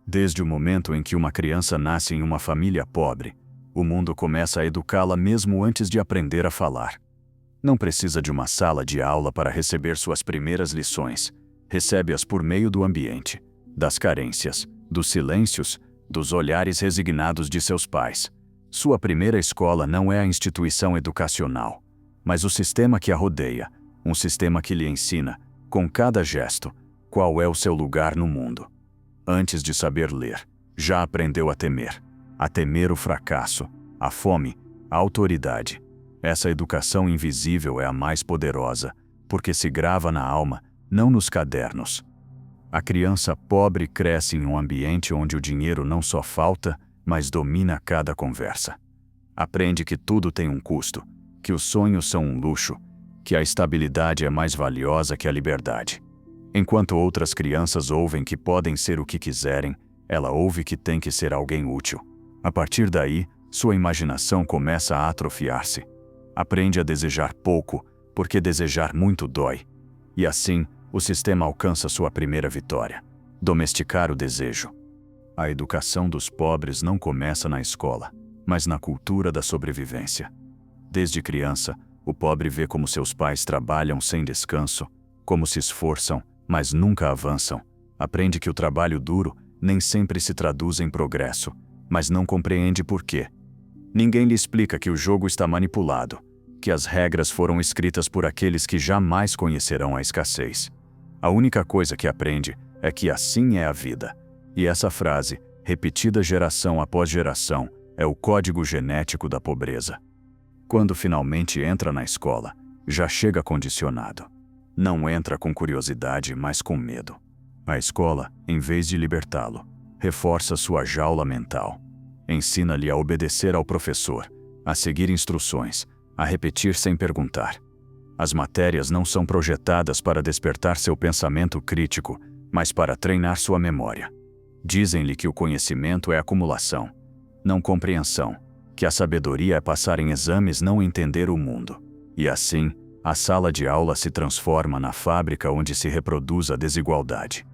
Desde o momento em que uma criança nasce em uma família pobre, o mundo começa a educá-la mesmo antes de aprender a falar. Não precisa de uma sala de aula para receber suas primeiras lições. Recebe-as por meio do ambiente, das carências, dos silêncios, dos olhares resignados de seus pais. Sua primeira escola não é a instituição educacional, mas o sistema que a rodeia, um sistema que lhe ensina, com cada gesto, qual é o seu lugar no mundo. Antes de saber ler, já aprendeu a temer o fracasso, a fome, a autoridade. Essa educação invisível é a mais poderosa, porque se grava na alma, não nos cadernos. A criança pobre cresce em um ambiente onde o dinheiro não só falta, mas domina cada conversa. Aprende que tudo tem um custo, que os sonhos são um luxo, que a estabilidade é mais valiosa que a liberdade. Enquanto outras crianças ouvem que podem ser o que quiserem, ela ouve que tem que ser alguém útil. A partir daí, sua imaginação começa a atrofiar-se. Aprende a desejar pouco, porque desejar muito dói. E assim, o sistema alcança sua primeira vitória: domesticar o desejo. A educação dos pobres não começa na escola, mas na cultura da sobrevivência. Desde criança, o pobre vê como seus pais trabalham sem descanso, como se esforçam, mas nunca avançam. Aprende que o trabalho duro nem sempre se traduz em progresso, mas não compreende por quê. Ninguém lhe explica que o jogo está manipulado, que as regras foram escritas por aqueles que jamais conhecerão a escassez. A única coisa que aprende é que assim é a vida. E essa frase, repetida geração após geração, é o código genético da pobreza. Quando finalmente entra na escola, já chega condicionado. Não entra com curiosidade, mas com medo. A escola, em vez de libertá-lo, reforça sua jaula mental. Ensina-lhe a obedecer ao professor, a seguir instruções, a repetir sem perguntar. As matérias não são projetadas para despertar seu pensamento crítico, mas para treinar sua memória. Dizem-lhe que o conhecimento é acumulação, não compreensão, que a sabedoria é passar em exames, não entender o mundo. E assim, a sala de aula se transforma na fábrica onde se reproduz a desigualdade.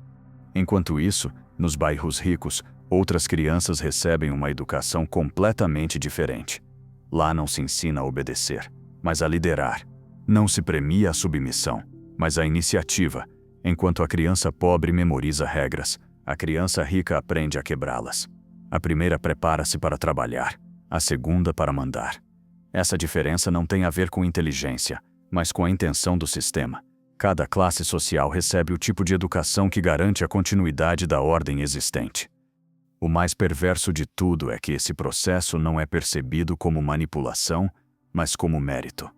Enquanto isso, nos bairros ricos, outras crianças recebem uma educação completamente diferente. Lá não se ensina a obedecer, mas a liderar. Não se premia a submissão, mas a iniciativa. Enquanto a criança pobre memoriza regras, a criança rica aprende a quebrá-las. A primeira prepara-se para trabalhar, a segunda para mandar. Essa diferença não tem a ver com inteligência, mas com a intenção do sistema. Cada classe social recebe o tipo de educação que garante a continuidade da ordem existente. O mais perverso de tudo é que esse processo não é percebido como manipulação, mas como mérito.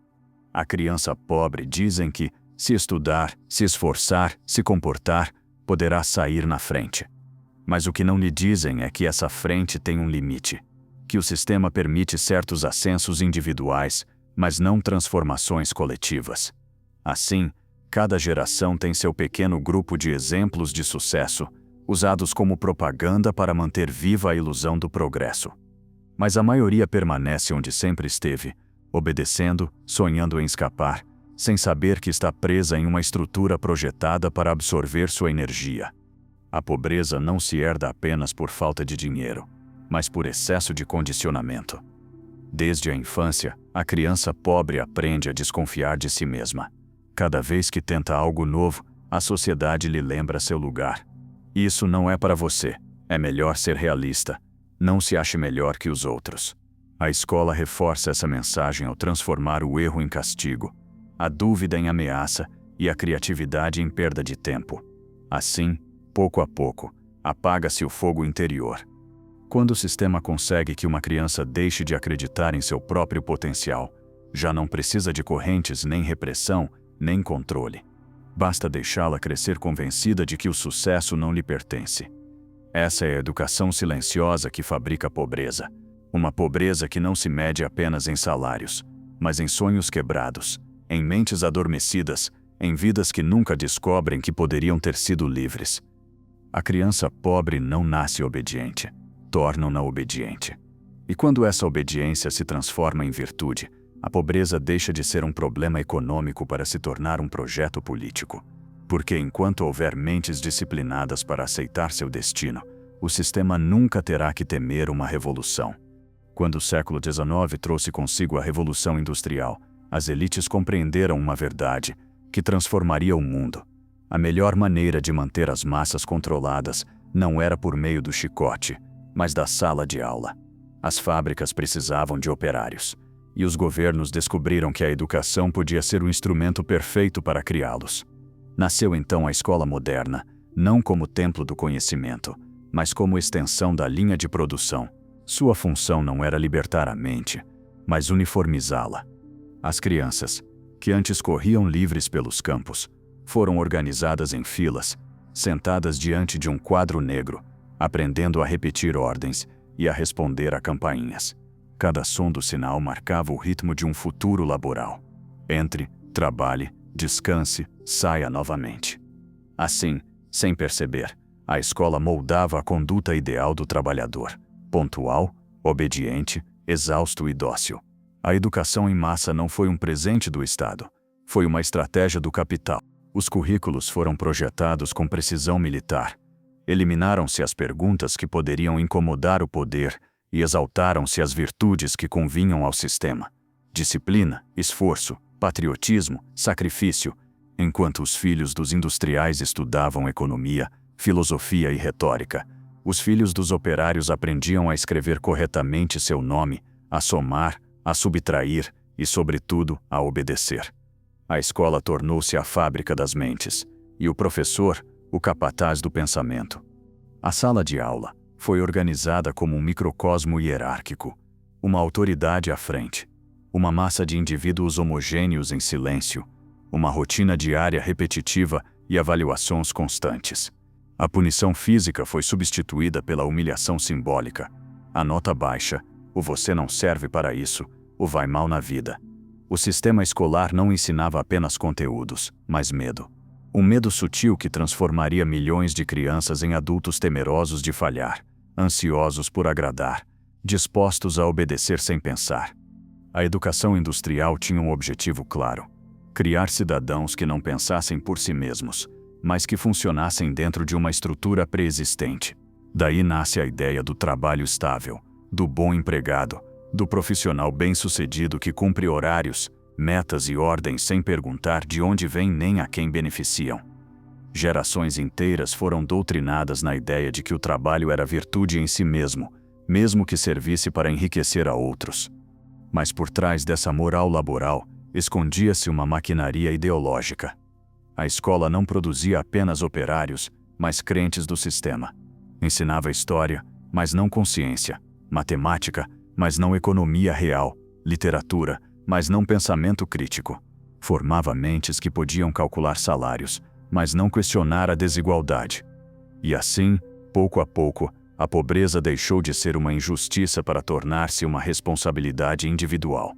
A criança pobre dizem que, se estudar, se esforçar, se comportar, poderá sair na frente. Mas o que não lhe dizem é que essa frente tem um limite, que o sistema permite certos ascensos individuais, mas não transformações coletivas. Assim, cada geração tem seu pequeno grupo de exemplos de sucesso, usados como propaganda para manter viva a ilusão do progresso. Mas a maioria permanece onde sempre esteve, obedecendo, sonhando em escapar, sem saber que está presa em uma estrutura projetada para absorver sua energia. A pobreza não se herda apenas por falta de dinheiro, mas por excesso de condicionamento. Desde a infância, a criança pobre aprende a desconfiar de si mesma. Cada vez que tenta algo novo, a sociedade lhe lembra seu lugar. Isso não é para você. É melhor ser realista. Não se ache melhor que os outros. A escola reforça essa mensagem ao transformar o erro em castigo, a dúvida em ameaça e a criatividade em perda de tempo. Assim, pouco a pouco, apaga-se o fogo interior. Quando o sistema consegue que uma criança deixe de acreditar em seu próprio potencial, já não precisa de correntes, nem repressão, nem controle. Basta deixá-la crescer convencida de que o sucesso não lhe pertence. Essa é a educação silenciosa que fabrica a pobreza. Uma pobreza que não se mede apenas em salários, mas em sonhos quebrados, em mentes adormecidas, em vidas que nunca descobrem que poderiam ter sido livres. A criança pobre não nasce obediente, tornam-na obediente. E quando essa obediência se transforma em virtude, a pobreza deixa de ser um problema econômico para se tornar um projeto político. Porque enquanto houver mentes disciplinadas para aceitar seu destino, o sistema nunca terá que temer uma revolução. Quando o século XIX trouxe consigo a Revolução Industrial, as elites compreenderam uma verdade que transformaria o mundo. A melhor maneira de manter as massas controladas não era por meio do chicote, mas da sala de aula. As fábricas precisavam de operários, e os governos descobriram que a educação podia ser o instrumento perfeito para criá-los. Nasceu então a escola moderna, não como templo do conhecimento, mas como extensão da linha de produção. Sua função não era libertar a mente, mas uniformizá-la. As crianças, que antes corriam livres pelos campos, foram organizadas em filas, sentadas diante de um quadro negro, aprendendo a repetir ordens e a responder a campainhas. Cada som do sinal marcava o ritmo de um futuro laboral. Entre, trabalhe, descanse, saia novamente. Assim, sem perceber, a escola moldava a conduta ideal do trabalhador: pontual, obediente, exausto e dócil. A educação em massa não foi um presente do Estado, foi uma estratégia do capital. Os currículos foram projetados com precisão militar. Eliminaram-se as perguntas que poderiam incomodar o poder e exaltaram-se as virtudes que convinham ao sistema: disciplina, esforço, patriotismo, sacrifício, enquanto os filhos dos industriais estudavam economia, filosofia e retórica. Os filhos dos operários aprendiam a escrever corretamente seu nome, a somar, a subtrair e, sobretudo, a obedecer. A escola tornou-se a fábrica das mentes, e o professor, o capataz do pensamento. A sala de aula foi organizada como um microcosmo hierárquico, uma autoridade à frente, uma massa de indivíduos homogêneos em silêncio, uma rotina diária repetitiva e avaliações constantes. A punição física foi substituída pela humilhação simbólica. A nota baixa, o você não serve para isso, o vai mal na vida. O sistema escolar não ensinava apenas conteúdos, mas medo. Um medo sutil que transformaria milhões de crianças em adultos temerosos de falhar, ansiosos por agradar, dispostos a obedecer sem pensar. A educação industrial tinha um objetivo claro: criar cidadãos que não pensassem por si mesmos, mas que funcionassem dentro de uma estrutura pré-existente. Daí nasce a ideia do trabalho estável, do bom empregado, do profissional bem-sucedido que cumpre horários, metas e ordens sem perguntar de onde vêm nem a quem beneficiam. Gerações inteiras foram doutrinadas na ideia de que o trabalho era virtude em si mesmo, mesmo que servisse para enriquecer a outros. Mas por trás dessa moral laboral, escondia-se uma maquinaria ideológica. A escola não produzia apenas operários, mas crentes do sistema. Ensinava história, mas não consciência, matemática, mas não economia real, literatura, mas não pensamento crítico. Formava mentes que podiam calcular salários, mas não questionar a desigualdade. E assim, pouco a pouco, a pobreza deixou de ser uma injustiça para tornar-se uma responsabilidade individual.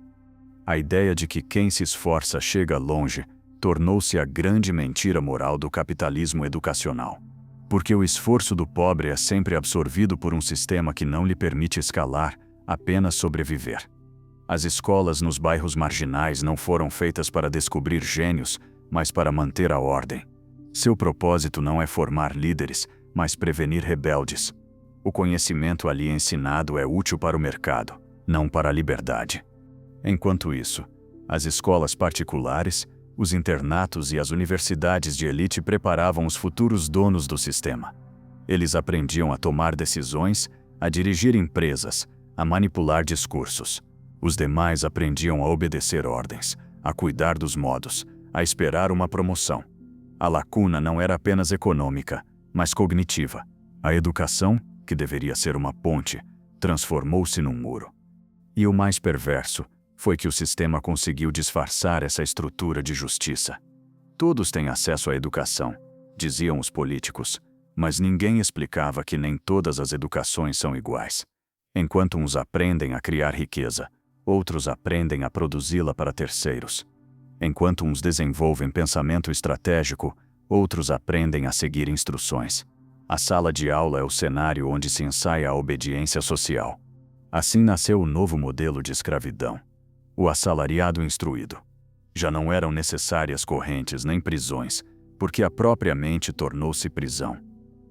A ideia de que quem se esforça chega longe tornou-se a grande mentira moral do capitalismo educacional. Porque o esforço do pobre é sempre absorvido por um sistema que não lhe permite escalar, apenas sobreviver. As escolas nos bairros marginais não foram feitas para descobrir gênios, mas para manter a ordem. Seu propósito não é formar líderes, mas prevenir rebeldes. O conhecimento ali ensinado é útil para o mercado, não para a liberdade. Enquanto isso, as escolas particulares, os internatos e as universidades de elite preparavam os futuros donos do sistema. Eles aprendiam a tomar decisões, a dirigir empresas, a manipular discursos. Os demais aprendiam a obedecer ordens, a cuidar dos modos, a esperar uma promoção. A lacuna não era apenas econômica, mas cognitiva. A educação, que deveria ser uma ponte, transformou-se num muro. E o mais perverso foi que o sistema conseguiu disfarçar essa estrutura de justiça. Todos têm acesso à educação, diziam os políticos, mas ninguém explicava que nem todas as educações são iguais. Enquanto uns aprendem a criar riqueza, outros aprendem a produzi-la para terceiros. Enquanto uns desenvolvem pensamento estratégico, outros aprendem a seguir instruções. A sala de aula é o cenário onde se ensaia a obediência social. Assim nasceu o novo modelo de escravidão: o assalariado instruído. Já não eram necessárias correntes nem prisões, porque a própria mente tornou-se prisão.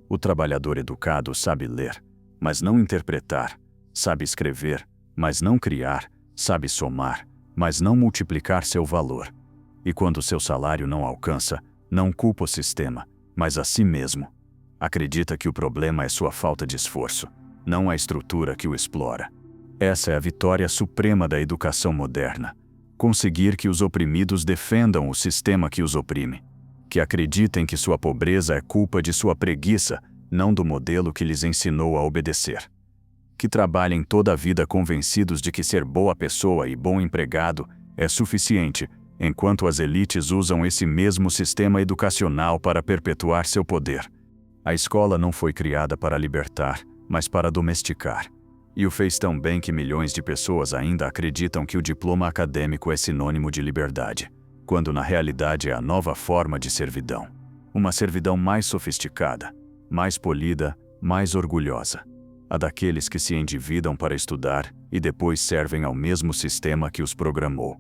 O trabalhador educado sabe ler, mas não interpretar, sabe escrever, mas não criar, sabe somar, mas não multiplicar seu valor. E quando seu salário não alcança, não culpa o sistema, mas a si mesmo. Acredita que o problema é sua falta de esforço, não a estrutura que o explora. Essa é a vitória suprema da educação moderna. Conseguir que os oprimidos defendam o sistema que os oprime. Que acreditem que sua pobreza é culpa de sua preguiça, não do modelo que lhes ensinou a obedecer. Que trabalhem toda a vida convencidos de que ser boa pessoa e bom empregado é suficiente, enquanto as elites usam esse mesmo sistema educacional para perpetuar seu poder. A escola não foi criada para libertar, mas para domesticar. E o fez tão bem que milhões de pessoas ainda acreditam que o diploma acadêmico é sinônimo de liberdade, quando na realidade é a nova forma de servidão. Uma servidão mais sofisticada, mais polida, mais orgulhosa. A daqueles que se endividam para estudar e depois servem ao mesmo sistema que os programou.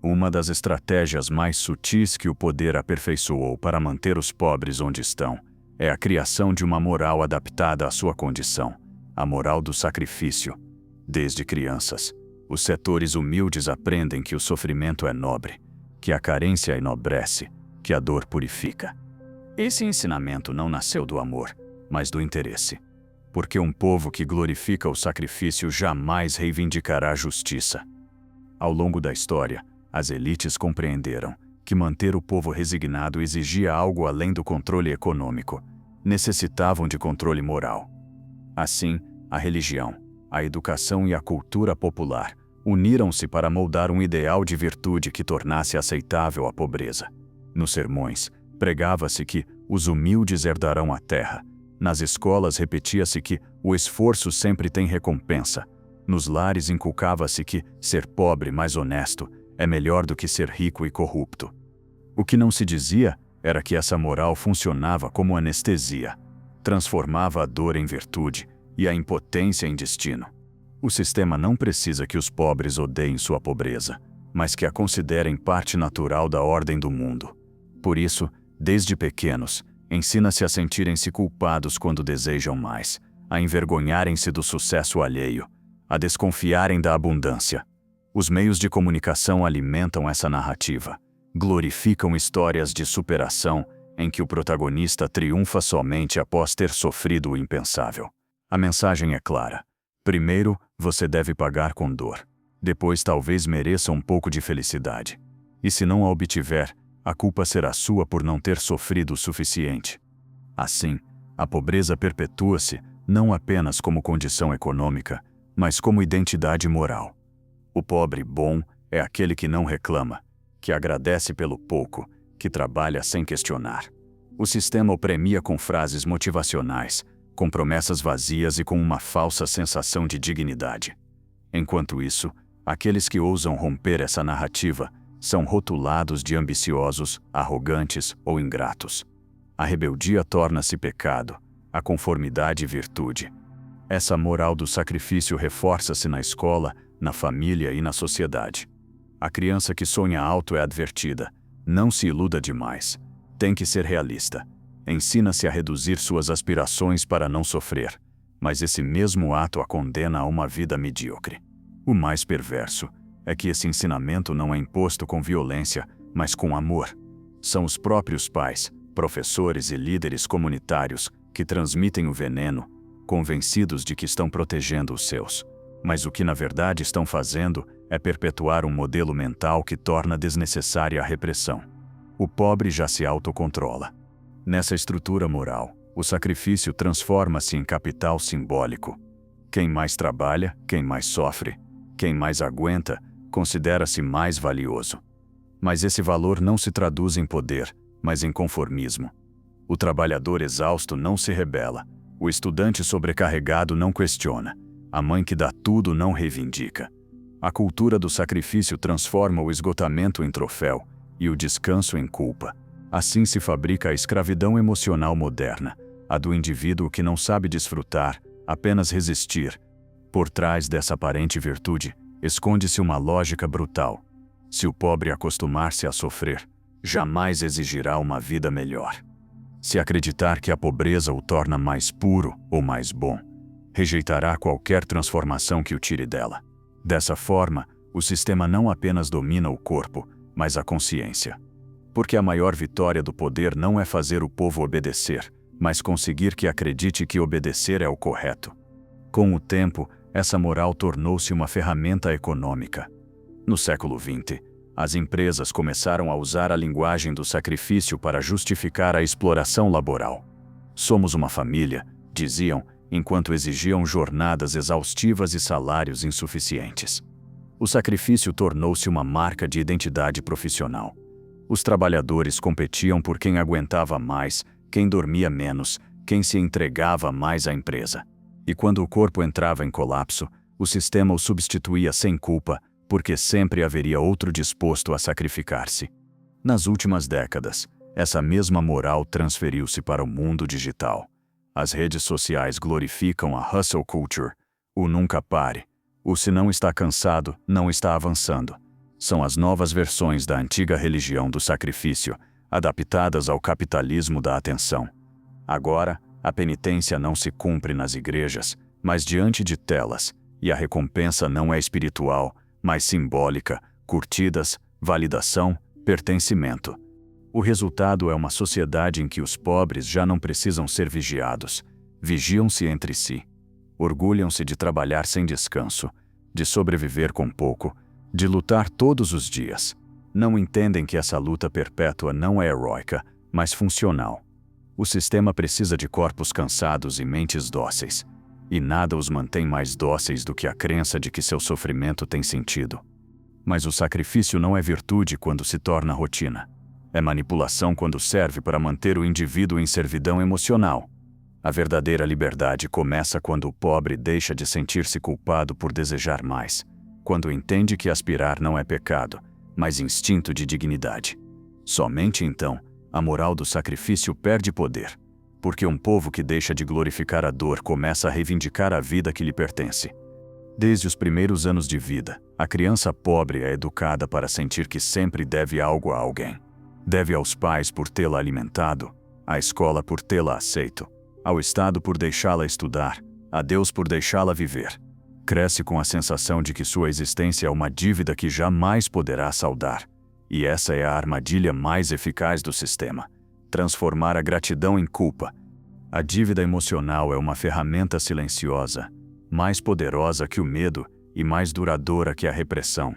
Uma das estratégias mais sutis que o poder aperfeiçoou para manter os pobres onde estão é a criação de uma moral adaptada à sua condição, a moral do sacrifício. Desde crianças, os setores humildes aprendem que o sofrimento é nobre, que a carência enobrece, que a dor purifica. Esse ensinamento não nasceu do amor, mas do interesse. Porque um povo que glorifica o sacrifício jamais reivindicará a justiça. Ao longo da história, as elites compreenderam que manter o povo resignado exigia algo além do controle econômico. Necessitavam de controle moral. Assim, a religião, a educação e a cultura popular uniram-se para moldar um ideal de virtude que tornasse aceitável a pobreza. Nos sermões, pregava-se que os humildes herdarão a terra. Nas escolas repetia-se que o esforço sempre tem recompensa. Nos lares inculcava-se que ser pobre mas honesto é melhor do que ser rico e corrupto. O que não se dizia era que essa moral funcionava como anestesia. Transformava a dor em virtude e a impotência em destino. O sistema não precisa que os pobres odeiem sua pobreza, mas que a considerem parte natural da ordem do mundo. Por isso, desde pequenos, ensina-se a sentirem-se culpados quando desejam mais, a envergonharem-se do sucesso alheio, a desconfiarem da abundância. Os meios de comunicação alimentam essa narrativa, glorificam histórias de superação em que o protagonista triunfa somente após ter sofrido o impensável. A mensagem é clara. Primeiro, você deve pagar com dor. Depois talvez mereça um pouco de felicidade. E se não a obtiver, a culpa será sua por não ter sofrido o suficiente. Assim, a pobreza perpetua-se não apenas como condição econômica, mas como identidade moral. O pobre bom é aquele que não reclama, que agradece pelo pouco, que trabalha sem questionar. O sistema o premia com frases motivacionais, com promessas vazias e com uma falsa sensação de dignidade. Enquanto isso, aqueles que ousam romper essa narrativa são rotulados de ambiciosos, arrogantes ou ingratos. A rebeldia torna-se pecado, a conformidade virtude. Essa moral do sacrifício reforça-se na escola, na família e na sociedade. A criança que sonha alto é advertida: não se iluda demais. Tem que ser realista. Ensina-se a reduzir suas aspirações para não sofrer, mas esse mesmo ato a condena a uma vida medíocre. O mais perverso é que esse ensinamento não é imposto com violência, mas com amor. São os próprios pais, professores e líderes comunitários que transmitem o veneno, convencidos de que estão protegendo os seus. Mas o que na verdade estão fazendo é perpetuar um modelo mental que torna desnecessária a repressão. O pobre já se autocontrola. Nessa estrutura moral, o sacrifício transforma-se em capital simbólico. Quem mais trabalha, quem mais sofre, quem mais aguenta, considera-se mais valioso. Mas esse valor não se traduz em poder, mas em conformismo. O trabalhador exausto não se rebela, o estudante sobrecarregado não questiona, a mãe que dá tudo não reivindica. A cultura do sacrifício transforma o esgotamento em troféu e o descanso em culpa. Assim se fabrica a escravidão emocional moderna, a do indivíduo que não sabe desfrutar, apenas resistir. Por trás dessa aparente virtude, esconde-se uma lógica brutal. Se o pobre acostumar-se a sofrer, jamais exigirá uma vida melhor. Se acreditar que a pobreza o torna mais puro ou mais bom, rejeitará qualquer transformação que o tire dela. Dessa forma, o sistema não apenas domina o corpo, mas a consciência. Porque a maior vitória do poder não é fazer o povo obedecer, mas conseguir que acredite que obedecer é o correto. Com o tempo, essa moral tornou-se uma ferramenta econômica. No século XX, as empresas começaram a usar a linguagem do sacrifício para justificar a exploração laboral. Somos uma família, diziam, enquanto exigiam jornadas exaustivas e salários insuficientes. O sacrifício tornou-se uma marca de identidade profissional. Os trabalhadores competiam por quem aguentava mais, quem dormia menos, quem se entregava mais à empresa. E quando o corpo entrava em colapso, o sistema o substituía sem culpa, porque sempre haveria outro disposto a sacrificar-se. Nas últimas décadas, essa mesma moral transferiu-se para o mundo digital. As redes sociais glorificam a hustle culture, o nunca pare, o se não está cansado, não está avançando. São as novas versões da antiga religião do sacrifício, adaptadas ao capitalismo da atenção. Agora, a penitência não se cumpre nas igrejas, mas diante de telas, e a recompensa não é espiritual, mas simbólica, curtidas, validação, pertencimento. O resultado é uma sociedade em que os pobres já não precisam ser vigiados, vigiam-se entre si. Orgulham-se de trabalhar sem descanso, de sobreviver com pouco, de lutar todos os dias. Não entendem que essa luta perpétua não é heróica, mas funcional. O sistema precisa de corpos cansados e mentes dóceis. E nada os mantém mais dóceis do que a crença de que seu sofrimento tem sentido. Mas o sacrifício não é virtude quando se torna rotina. É manipulação quando serve para manter o indivíduo em servidão emocional. A verdadeira liberdade começa quando o pobre deixa de sentir-se culpado por desejar mais, quando entende que aspirar não é pecado, mas instinto de dignidade. Somente então, a moral do sacrifício perde poder, porque um povo que deixa de glorificar a dor começa a reivindicar a vida que lhe pertence. Desde os primeiros anos de vida, a criança pobre é educada para sentir que sempre deve algo a alguém. Deve aos pais por tê-la alimentado, à escola por tê-la aceito, ao Estado por deixá-la estudar, a Deus por deixá-la viver. Cresce com a sensação de que sua existência é uma dívida que jamais poderá saldar. E essa é a armadilha mais eficaz do sistema: transformar a gratidão em culpa. A dívida emocional é uma ferramenta silenciosa, mais poderosa que o medo e mais duradoura que a repressão.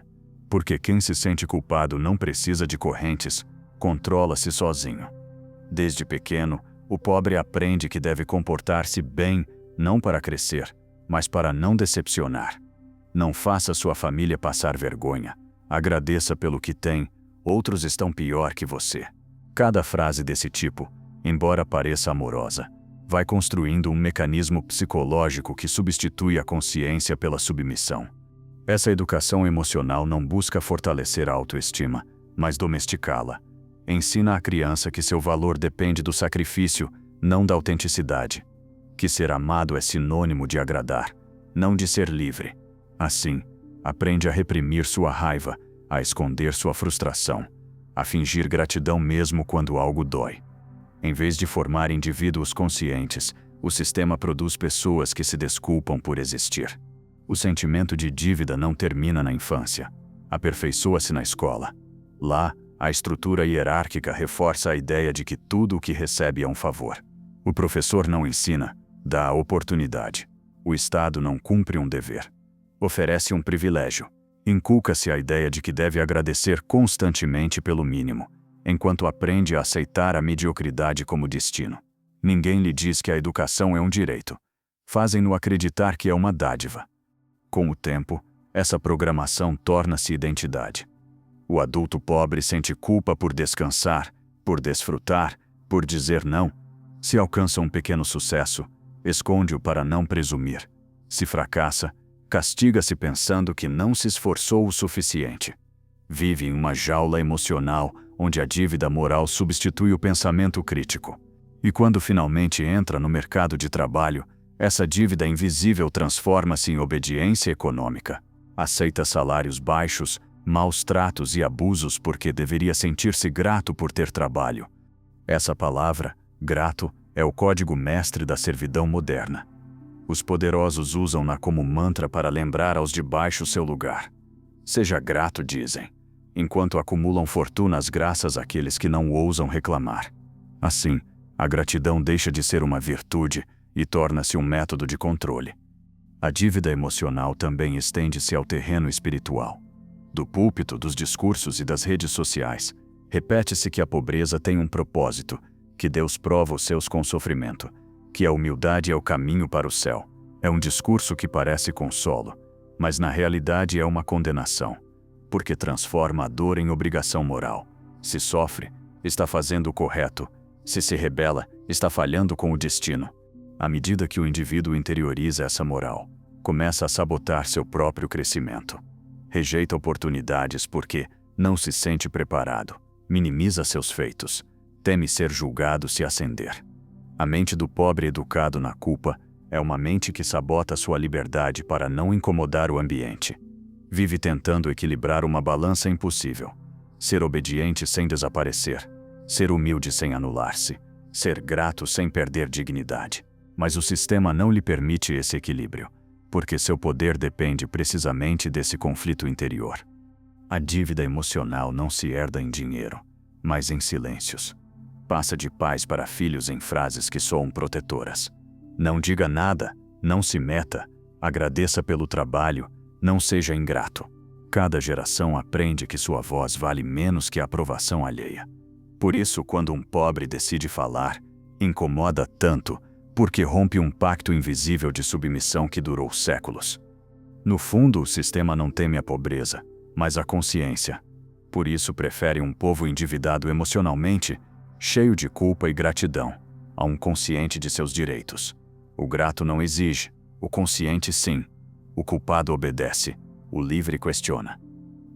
Porque quem se sente culpado não precisa de correntes, controla-se sozinho. Desde pequeno, o pobre aprende que deve comportar-se bem, não para crescer, mas para não decepcionar. Não faça sua família passar vergonha. Agradeça pelo que tem, outros estão pior que você. Cada frase desse tipo, embora pareça amorosa, vai construindo um mecanismo psicológico que substitui a consciência pela submissão. Essa educação emocional não busca fortalecer a autoestima, mas domesticá-la. Ensina à criança que seu valor depende do sacrifício, não da autenticidade. Que ser amado é sinônimo de agradar, não de ser livre. Assim, aprende a reprimir sua raiva, a esconder sua frustração, a fingir gratidão mesmo quando algo dói. Em vez de formar indivíduos conscientes, o sistema produz pessoas que se desculpam por existir. O sentimento de dívida não termina na infância. Aperfeiçoa-se na escola. Lá, a estrutura hierárquica reforça a ideia de que tudo o que recebe é um favor. O professor não ensina, dá a oportunidade. O Estado não cumpre um dever. Oferece um privilégio. Inculca-se a ideia de que deve agradecer constantemente pelo mínimo, enquanto aprende a aceitar a mediocridade como destino. Ninguém lhe diz que a educação é um direito. Fazem-no acreditar que é uma dádiva. Com o tempo, essa programação torna-se identidade. O adulto pobre sente culpa por descansar, por desfrutar, por dizer não. Se alcança um pequeno sucesso, esconde-o para não presumir. Se fracassa, castiga-se pensando que não se esforçou o suficiente. Vive em uma jaula emocional onde a dívida moral substitui o pensamento crítico. E quando finalmente entra no mercado de trabalho, essa dívida invisível transforma-se em obediência econômica. Aceita salários baixos, maus tratos e abusos porque deveria sentir-se grato por ter trabalho. Essa palavra, Grato é o código mestre da servidão moderna. Os poderosos usam-na como mantra para lembrar aos de baixo seu lugar. Seja grato, dizem, enquanto acumulam fortunas graças àqueles que não ousam reclamar. Assim, a gratidão deixa de ser uma virtude e torna-se um método de controle. A dívida emocional também estende-se ao terreno espiritual. Do púlpito, dos discursos e das redes sociais, repete-se que a pobreza tem um propósito, que Deus prova os seus com sofrimento, que a humildade é o caminho para o céu. É um discurso que parece consolo, mas na realidade é uma condenação, porque transforma a dor em obrigação moral. Se sofre, está fazendo o correto. Se rebela, está falhando com o destino. À medida que o indivíduo interioriza essa moral, começa a sabotar seu próprio crescimento. Rejeita oportunidades porque não se sente preparado, minimiza seus feitos, teme ser julgado se ascender. A mente do pobre educado na culpa é uma mente que sabota sua liberdade para não incomodar o ambiente. Vive tentando equilibrar uma balança impossível. Ser obediente sem desaparecer, ser humilde sem anular-se, ser grato sem perder dignidade. Mas o sistema não lhe permite esse equilíbrio, porque seu poder depende precisamente desse conflito interior. A dívida emocional não se herda em dinheiro, mas em silêncios. Passa de pais para filhos em frases que soam protetoras. Não diga nada, não se meta, agradeça pelo trabalho, não seja ingrato. Cada geração aprende que sua voz vale menos que a aprovação alheia. Por isso, quando um pobre decide falar, incomoda tanto, porque rompe um pacto invisível de submissão que durou séculos. No fundo, o sistema não teme a pobreza, mas a consciência. Por isso prefere um povo endividado emocionalmente, cheio de culpa e gratidão, a um consciente de seus direitos. O grato não exige, o consciente sim. O culpado obedece, o livre questiona.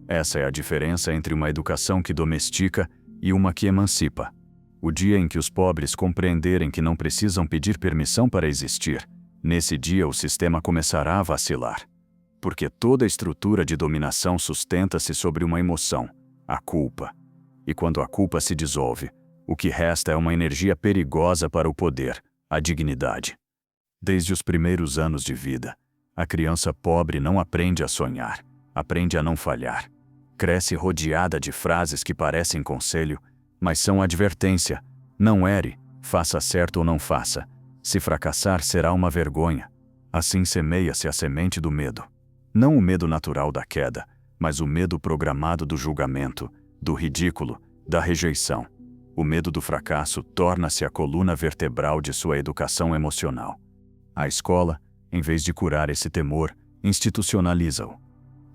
Essa é a diferença entre uma educação que domestica e uma que emancipa. O dia em que os pobres compreenderem que não precisam pedir permissão para existir, nesse dia o sistema começará a vacilar. Porque toda estrutura de dominação sustenta-se sobre uma emoção, a culpa. E quando a culpa se dissolve, o que resta é uma energia perigosa para o poder, a dignidade. Desde os primeiros anos de vida, a criança pobre não aprende a sonhar, aprende a não falhar. Cresce rodeada de frases que parecem conselho, mas são advertência. Não ere, faça certo ou não faça. Se fracassar será uma vergonha. Assim semeia-se a semente do medo. Não o medo natural da queda, mas o medo programado do julgamento, do ridículo, da rejeição. O medo do fracasso torna-se a coluna vertebral de sua educação emocional. A escola, em vez de curar esse temor, institucionaliza-o.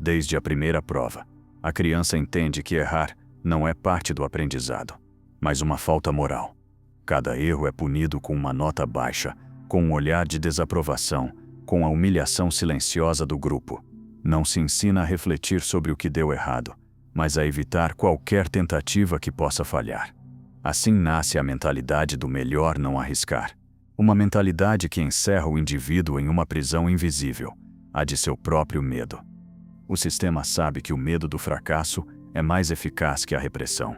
Desde a primeira prova, a criança entende que errar não é parte do aprendizado, mas uma falta moral. Cada erro é punido com uma nota baixa, com um olhar de desaprovação, com a humilhação silenciosa do grupo. Não se ensina a refletir sobre o que deu errado, mas a evitar qualquer tentativa que possa falhar. Assim nasce a mentalidade do melhor não arriscar. Uma mentalidade que encerra o indivíduo em uma prisão invisível, a de seu próprio medo. O sistema sabe que o medo do fracasso é mais eficaz que a repressão.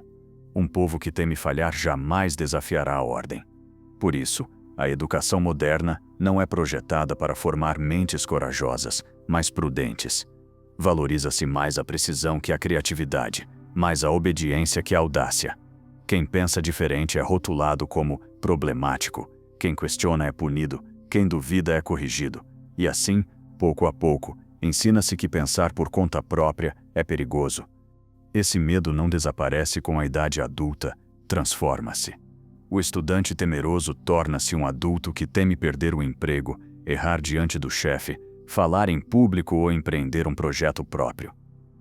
Um povo que teme falhar jamais desafiará a ordem. Por isso, a educação moderna não é projetada para formar mentes corajosas, mas prudentes. Valoriza-se mais a precisão que a criatividade, mais a obediência que a audácia. Quem pensa diferente é rotulado como problemático, quem questiona é punido, quem duvida é corrigido. E assim, pouco a pouco, ensina-se que pensar por conta própria é perigoso. Esse medo não desaparece com a idade adulta, transforma-se. O estudante temeroso torna-se um adulto que teme perder o emprego, errar diante do chefe, falar em público ou empreender um projeto próprio.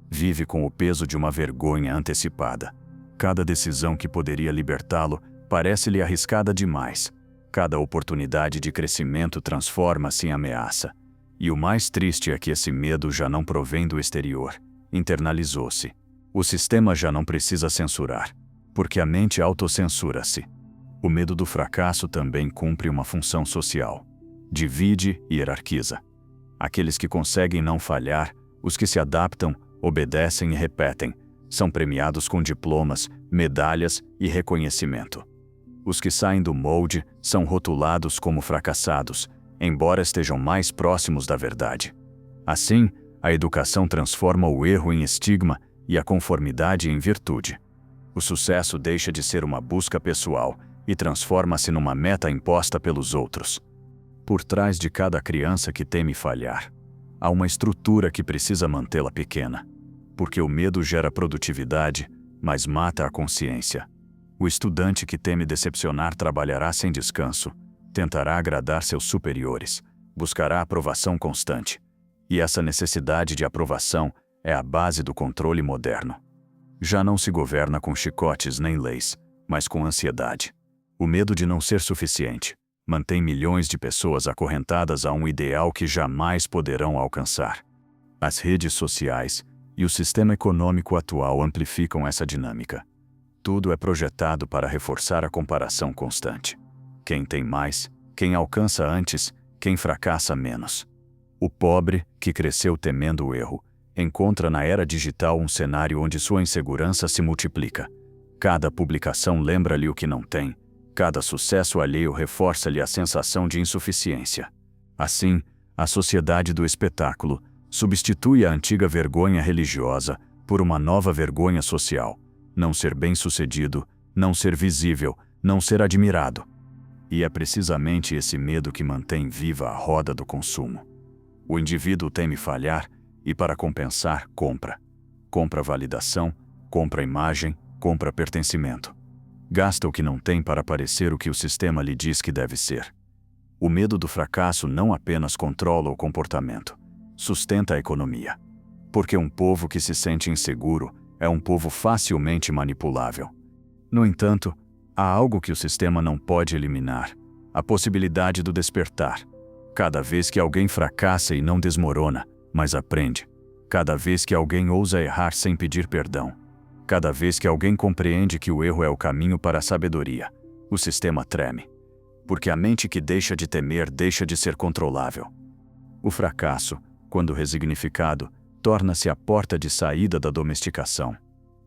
Vive com o peso de uma vergonha antecipada. Cada decisão que poderia libertá-lo parece-lhe arriscada demais. Cada oportunidade de crescimento transforma-se em ameaça. E o mais triste é que esse medo já não provém do exterior. Internalizou-se. O sistema já não precisa censurar, porque a mente autocensura-se. O medo do fracasso também cumpre uma função social. Divide e hierarquiza. Aqueles que conseguem não falhar, os que se adaptam, obedecem e repetem, são premiados com diplomas, medalhas e reconhecimento. Os que saem do molde são rotulados como fracassados, embora estejam mais próximos da verdade. Assim, a educação transforma o erro em estigma e a conformidade em virtude. O sucesso deixa de ser uma busca pessoal e transforma-se numa meta imposta pelos outros. Por trás de cada criança que teme falhar, há uma estrutura que precisa mantê-la pequena. Porque o medo gera produtividade, mas mata a consciência. O estudante que teme decepcionar trabalhará sem descanso, tentará agradar seus superiores, buscará aprovação constante. E essa necessidade de aprovação é a base do controle moderno. Já não se governa com chicotes nem leis, mas com ansiedade. O medo de não ser suficiente mantém milhões de pessoas acorrentadas a um ideal que jamais poderão alcançar. As redes sociais e o sistema econômico atual amplificam essa dinâmica. Tudo é projetado para reforçar a comparação constante. Quem tem mais, quem alcança antes, quem fracassa menos. O pobre, que cresceu temendo o erro, encontra na era digital um cenário onde sua insegurança se multiplica. Cada publicação lembra-lhe o que não tem, cada sucesso alheio reforça-lhe a sensação de insuficiência. Assim, a sociedade do espetáculo substitui a antiga vergonha religiosa por uma nova vergonha social: não ser bem-sucedido, não ser visível, não ser admirado. E é precisamente esse medo que mantém viva a roda do consumo. O indivíduo teme falhar e, para compensar, compra. Compra validação, compra imagem, compra pertencimento. Gasta o que não tem para parecer o que o sistema lhe diz que deve ser. O medo do fracasso não apenas controla o comportamento, sustenta a economia. Porque um povo que se sente inseguro é um povo facilmente manipulável. No entanto, há algo que o sistema não pode eliminar: a possibilidade do despertar. Cada vez que alguém fracassa e não desmorona, mas aprende. Cada vez que alguém ousa errar sem pedir perdão. Cada vez que alguém compreende que o erro é o caminho para a sabedoria, o sistema treme. Porque a mente que deixa de temer deixa de ser controlável. O fracasso, quando resignificado, torna-se a porta de saída da domesticação.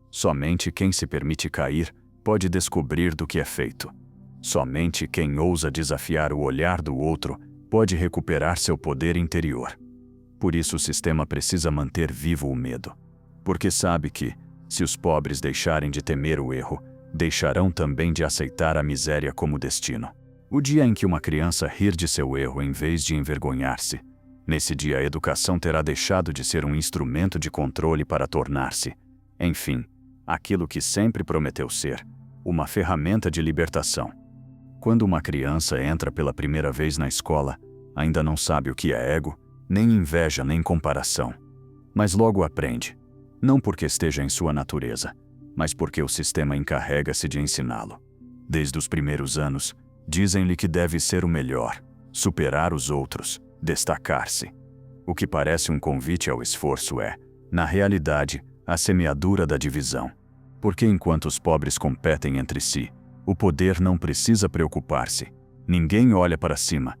Somente quem se permite cair pode descobrir do que é feito. Somente quem ousa desafiar o olhar do outro pode recuperar seu poder interior. Por isso o sistema precisa manter vivo o medo. Porque sabe que, se os pobres deixarem de temer o erro, deixarão também de aceitar a miséria como destino. O dia em que uma criança rir de seu erro em vez de envergonhar-se, nesse dia a educação terá deixado de ser um instrumento de controle para tornar-se, enfim, aquilo que sempre prometeu ser: uma ferramenta de libertação. Quando uma criança entra pela primeira vez na escola, ainda não sabe o que é ego, nem inveja nem comparação. Mas logo aprende, não porque esteja em sua natureza, mas porque o sistema encarrega-se de ensiná-lo. Desde os primeiros anos, dizem-lhe que deve ser o melhor, superar os outros, destacar-se. O que parece um convite ao esforço é, na realidade, a semeadura da divisão. Porque enquanto os pobres competem entre si, o poder não precisa preocupar-se. Ninguém olha para cima.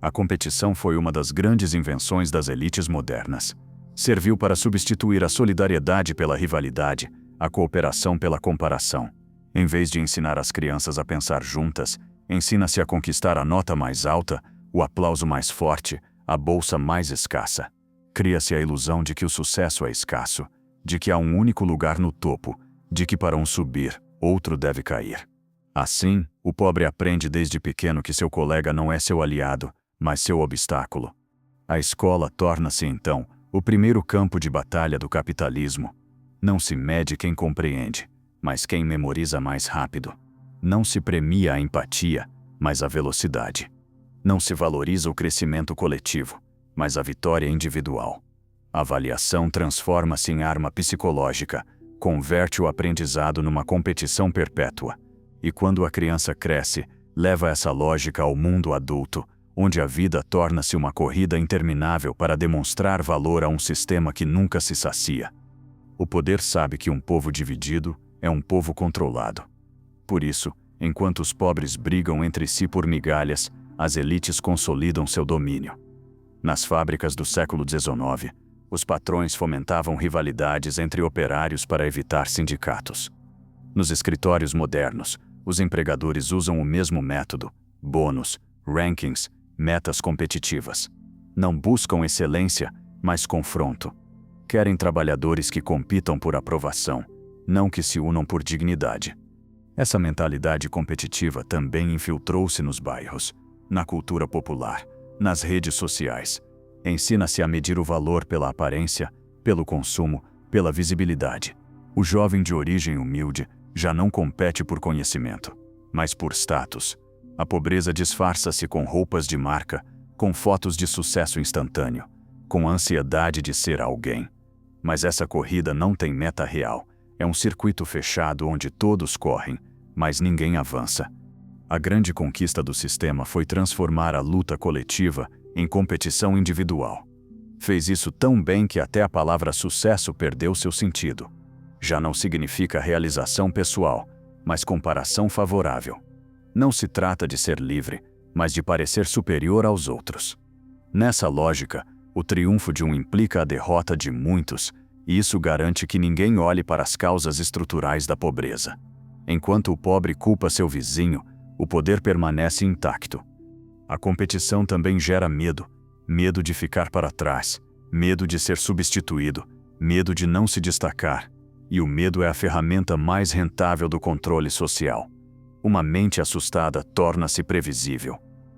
A competição foi uma das grandes invenções das elites modernas. Serviu para substituir a solidariedade pela rivalidade, a cooperação pela comparação. Em vez de ensinar as crianças a pensar juntas, ensina-se a conquistar a nota mais alta, o aplauso mais forte, a bolsa mais escassa. Cria-se a ilusão de que o sucesso é escasso, de que há um único lugar no topo, de que para um subir, outro deve cair. Assim, o pobre aprende desde pequeno que seu colega não é seu aliado, mas seu obstáculo. A escola torna-se, então, o primeiro campo de batalha do capitalismo. Não se mede quem compreende, mas quem memoriza mais rápido. Não se premia a empatia, mas a velocidade. Não se valoriza o crescimento coletivo, mas a vitória individual. A avaliação transforma-se em arma psicológica, converte o aprendizado numa competição perpétua. E quando a criança cresce, leva essa lógica ao mundo adulto, onde a vida torna-se uma corrida interminável para demonstrar valor a um sistema que nunca se sacia. O poder sabe que um povo dividido é um povo controlado. Por isso, enquanto os pobres brigam entre si por migalhas, as elites consolidam seu domínio. Nas fábricas do século XIX, os patrões fomentavam rivalidades entre operários para evitar sindicatos. Nos escritórios modernos, Os empregadores usam o mesmo método: bônus, rankings, metas competitivas. Não buscam excelência, mas confronto. Querem trabalhadores que compitam por aprovação, não que se unam por dignidade. Essa mentalidade competitiva também infiltrou-se nos bairros, na cultura popular, nas redes sociais. Ensina-se a medir o valor pela aparência, pelo consumo, pela visibilidade. O jovem de origem humilde já não compete por conhecimento, mas por status. A pobreza disfarça-se com roupas de marca, com fotos de sucesso instantâneo, com a ansiedade de ser alguém. Mas essa corrida não tem meta real. É um circuito fechado onde todos correm, mas ninguém avança. A grande conquista do sistema foi transformar a luta coletiva em competição individual. Fez isso tão bem que até a palavra sucesso perdeu seu sentido. Já não significa realização pessoal, mas comparação favorável. Não se trata de ser livre, mas de parecer superior aos outros. Nessa lógica, o triunfo de um implica a derrota de muitos, e isso garante que ninguém olhe para as causas estruturais da pobreza. Enquanto o pobre culpa seu vizinho, o poder permanece intacto. A competição também gera medo. Medo de ficar para trás, medo de ser substituído, medo de não se destacar. E o medo é a ferramenta mais rentável do controle social. Uma mente assustada torna-se previsível.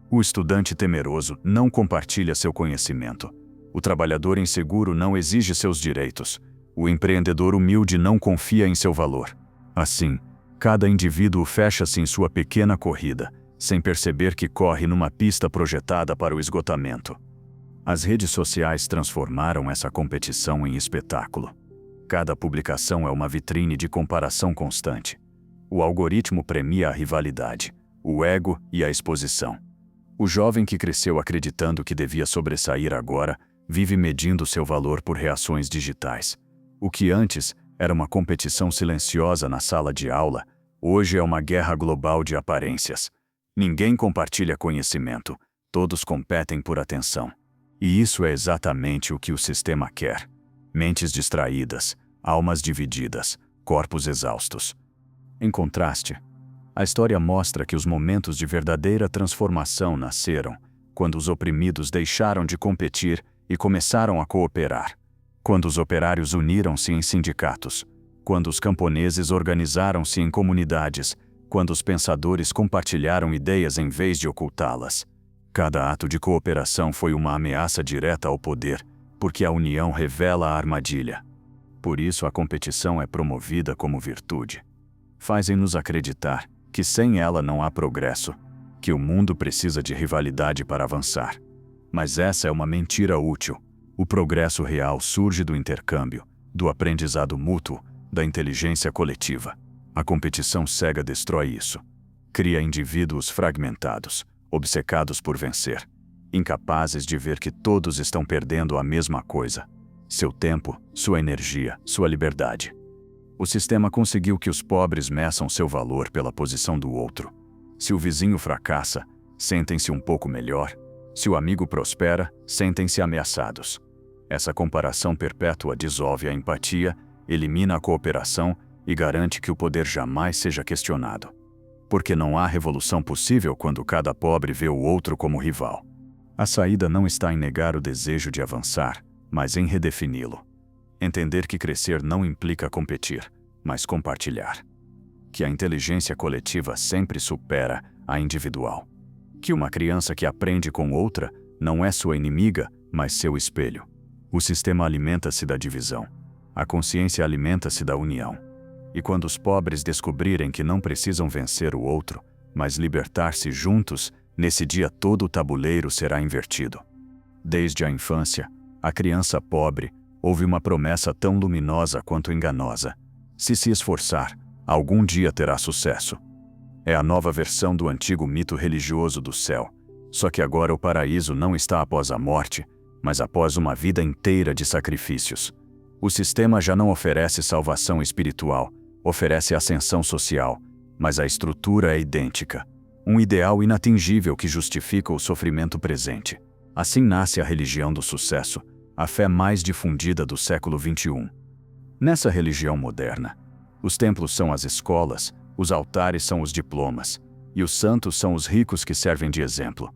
O estudante temeroso não compartilha seu conhecimento. O trabalhador inseguro não exige seus direitos. O empreendedor humilde não confia em seu valor. Assim, cada indivíduo fecha-se em sua pequena corrida, sem perceber que corre numa pista projetada para o esgotamento. As redes sociais transformaram essa competição em espetáculo. Cada publicação é uma vitrine de comparação constante. O algoritmo premia a rivalidade, o ego e a exposição. O jovem que cresceu acreditando que devia sobressair agora vive medindo seu valor por reações digitais. O que antes era uma competição silenciosa na sala de aula, hoje é uma guerra global de aparências. Ninguém compartilha conhecimento, todos competem por atenção. E isso é exatamente o que o sistema quer. Mentes distraídas, almas divididas, corpos exaustos. Em contraste, a história mostra que os momentos de verdadeira transformação nasceram quando os oprimidos deixaram de competir e começaram a cooperar. Quando os operários uniram-se em sindicatos. Quando os camponeses organizaram-se em comunidades. Quando os pensadores compartilharam ideias em vez de ocultá-las. Cada ato de cooperação foi uma ameaça direta ao poder, porque a união revela a armadilha. Por isso a competição é promovida como virtude. Fazem-nos acreditar que sem ela não há progresso, que o mundo precisa de rivalidade para avançar. Mas essa é uma mentira útil. O progresso real surge do intercâmbio, do aprendizado mútuo, da inteligência coletiva. A competição cega destrói isso. Cria indivíduos fragmentados, obcecados por vencer, incapazes de ver que todos estão perdendo a mesma coisa: seu tempo, sua energia, sua liberdade. O sistema conseguiu que os pobres meçam seu valor pela posição do outro. Se o vizinho fracassa, sentem-se um pouco melhor. Se o amigo prospera, sentem-se ameaçados. Essa comparação perpétua dissolve a empatia, elimina a cooperação e garante que o poder jamais seja questionado. Porque não há revolução possível quando cada pobre vê o outro como rival. A saída não está em negar o desejo de avançar, mas em redefini-lo. Entender que crescer não implica competir, mas compartilhar. Que a inteligência coletiva sempre supera a individual. Que uma criança que aprende com outra não é sua inimiga, mas seu espelho. O sistema alimenta-se da divisão. A consciência alimenta-se da união. E quando os pobres descobrirem que não precisam vencer o outro, mas libertar-se juntos, nesse dia todo o tabuleiro será invertido. Desde a infância, a criança pobre ouve uma promessa tão luminosa quanto enganosa: se esforçar, algum dia terá sucesso. É a nova versão do antigo mito religioso do céu, só que agora o paraíso não está após a morte, mas após uma vida inteira de sacrifícios. O sistema já não oferece salvação espiritual, oferece ascensão social, mas a estrutura é idêntica. Um ideal inatingível que justifica o sofrimento presente. Assim nasce a religião do sucesso, a fé mais difundida do século XXI. Nessa religião moderna, os templos são as escolas, Os altares são os diplomas, e os santos são os ricos que servem de exemplo.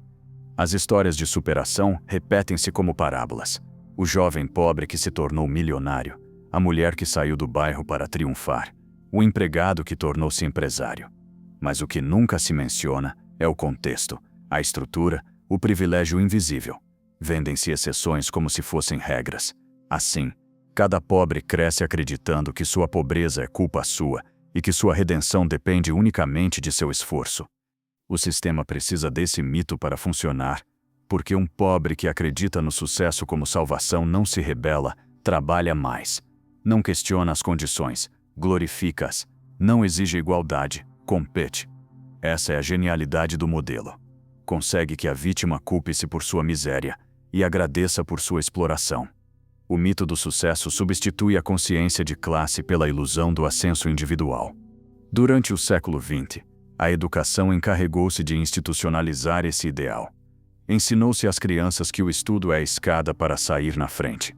As histórias de superação repetem-se como parábolas. O jovem pobre que se tornou milionário, a mulher que saiu do bairro para triunfar, o empregado que tornou-se empresário. Mas o que nunca se menciona é o contexto, a estrutura, o privilégio invisível. Vendem-se exceções como se fossem regras. Assim, cada pobre cresce acreditando que sua pobreza é culpa sua e que sua redenção depende unicamente de seu esforço. O sistema precisa desse mito para funcionar, porque um pobre que acredita no sucesso como salvação não se rebela, trabalha mais. Não questiona as condições, glorifica-as, não exige igualdade, compete. Essa é a genialidade do modelo. Consegue que a vítima culpe-se por sua miséria e agradeça por sua exploração. O mito do sucesso substitui a consciência de classe pela ilusão do ascenso individual. Durante o século XX, a educação encarregou-se de institucionalizar esse ideal. Ensinou-se às crianças que o estudo é a escada para sair na frente.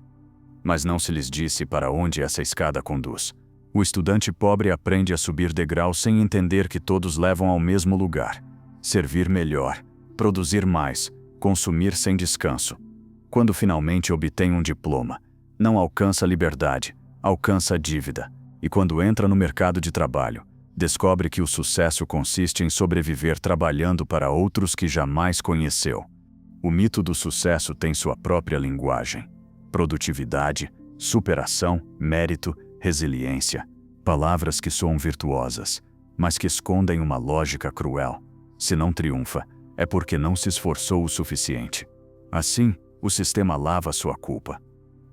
Mas não se lhes disse para onde essa escada conduz. O estudante pobre aprende a subir degraus sem entender que todos levam ao mesmo lugar: servir melhor, produzir mais, consumir sem descanso. Quando finalmente obtém um diploma, não alcança a liberdade, alcança a dívida. E quando entra no mercado de trabalho, descobre que o sucesso consiste em sobreviver trabalhando para outros que jamais conheceu. O mito do sucesso tem sua própria linguagem: produtividade, superação, mérito, resiliência. Palavras que soam virtuosas, mas que escondem uma lógica cruel. Se não triunfa, é porque não se esforçou o suficiente. Assim, o sistema lava sua culpa.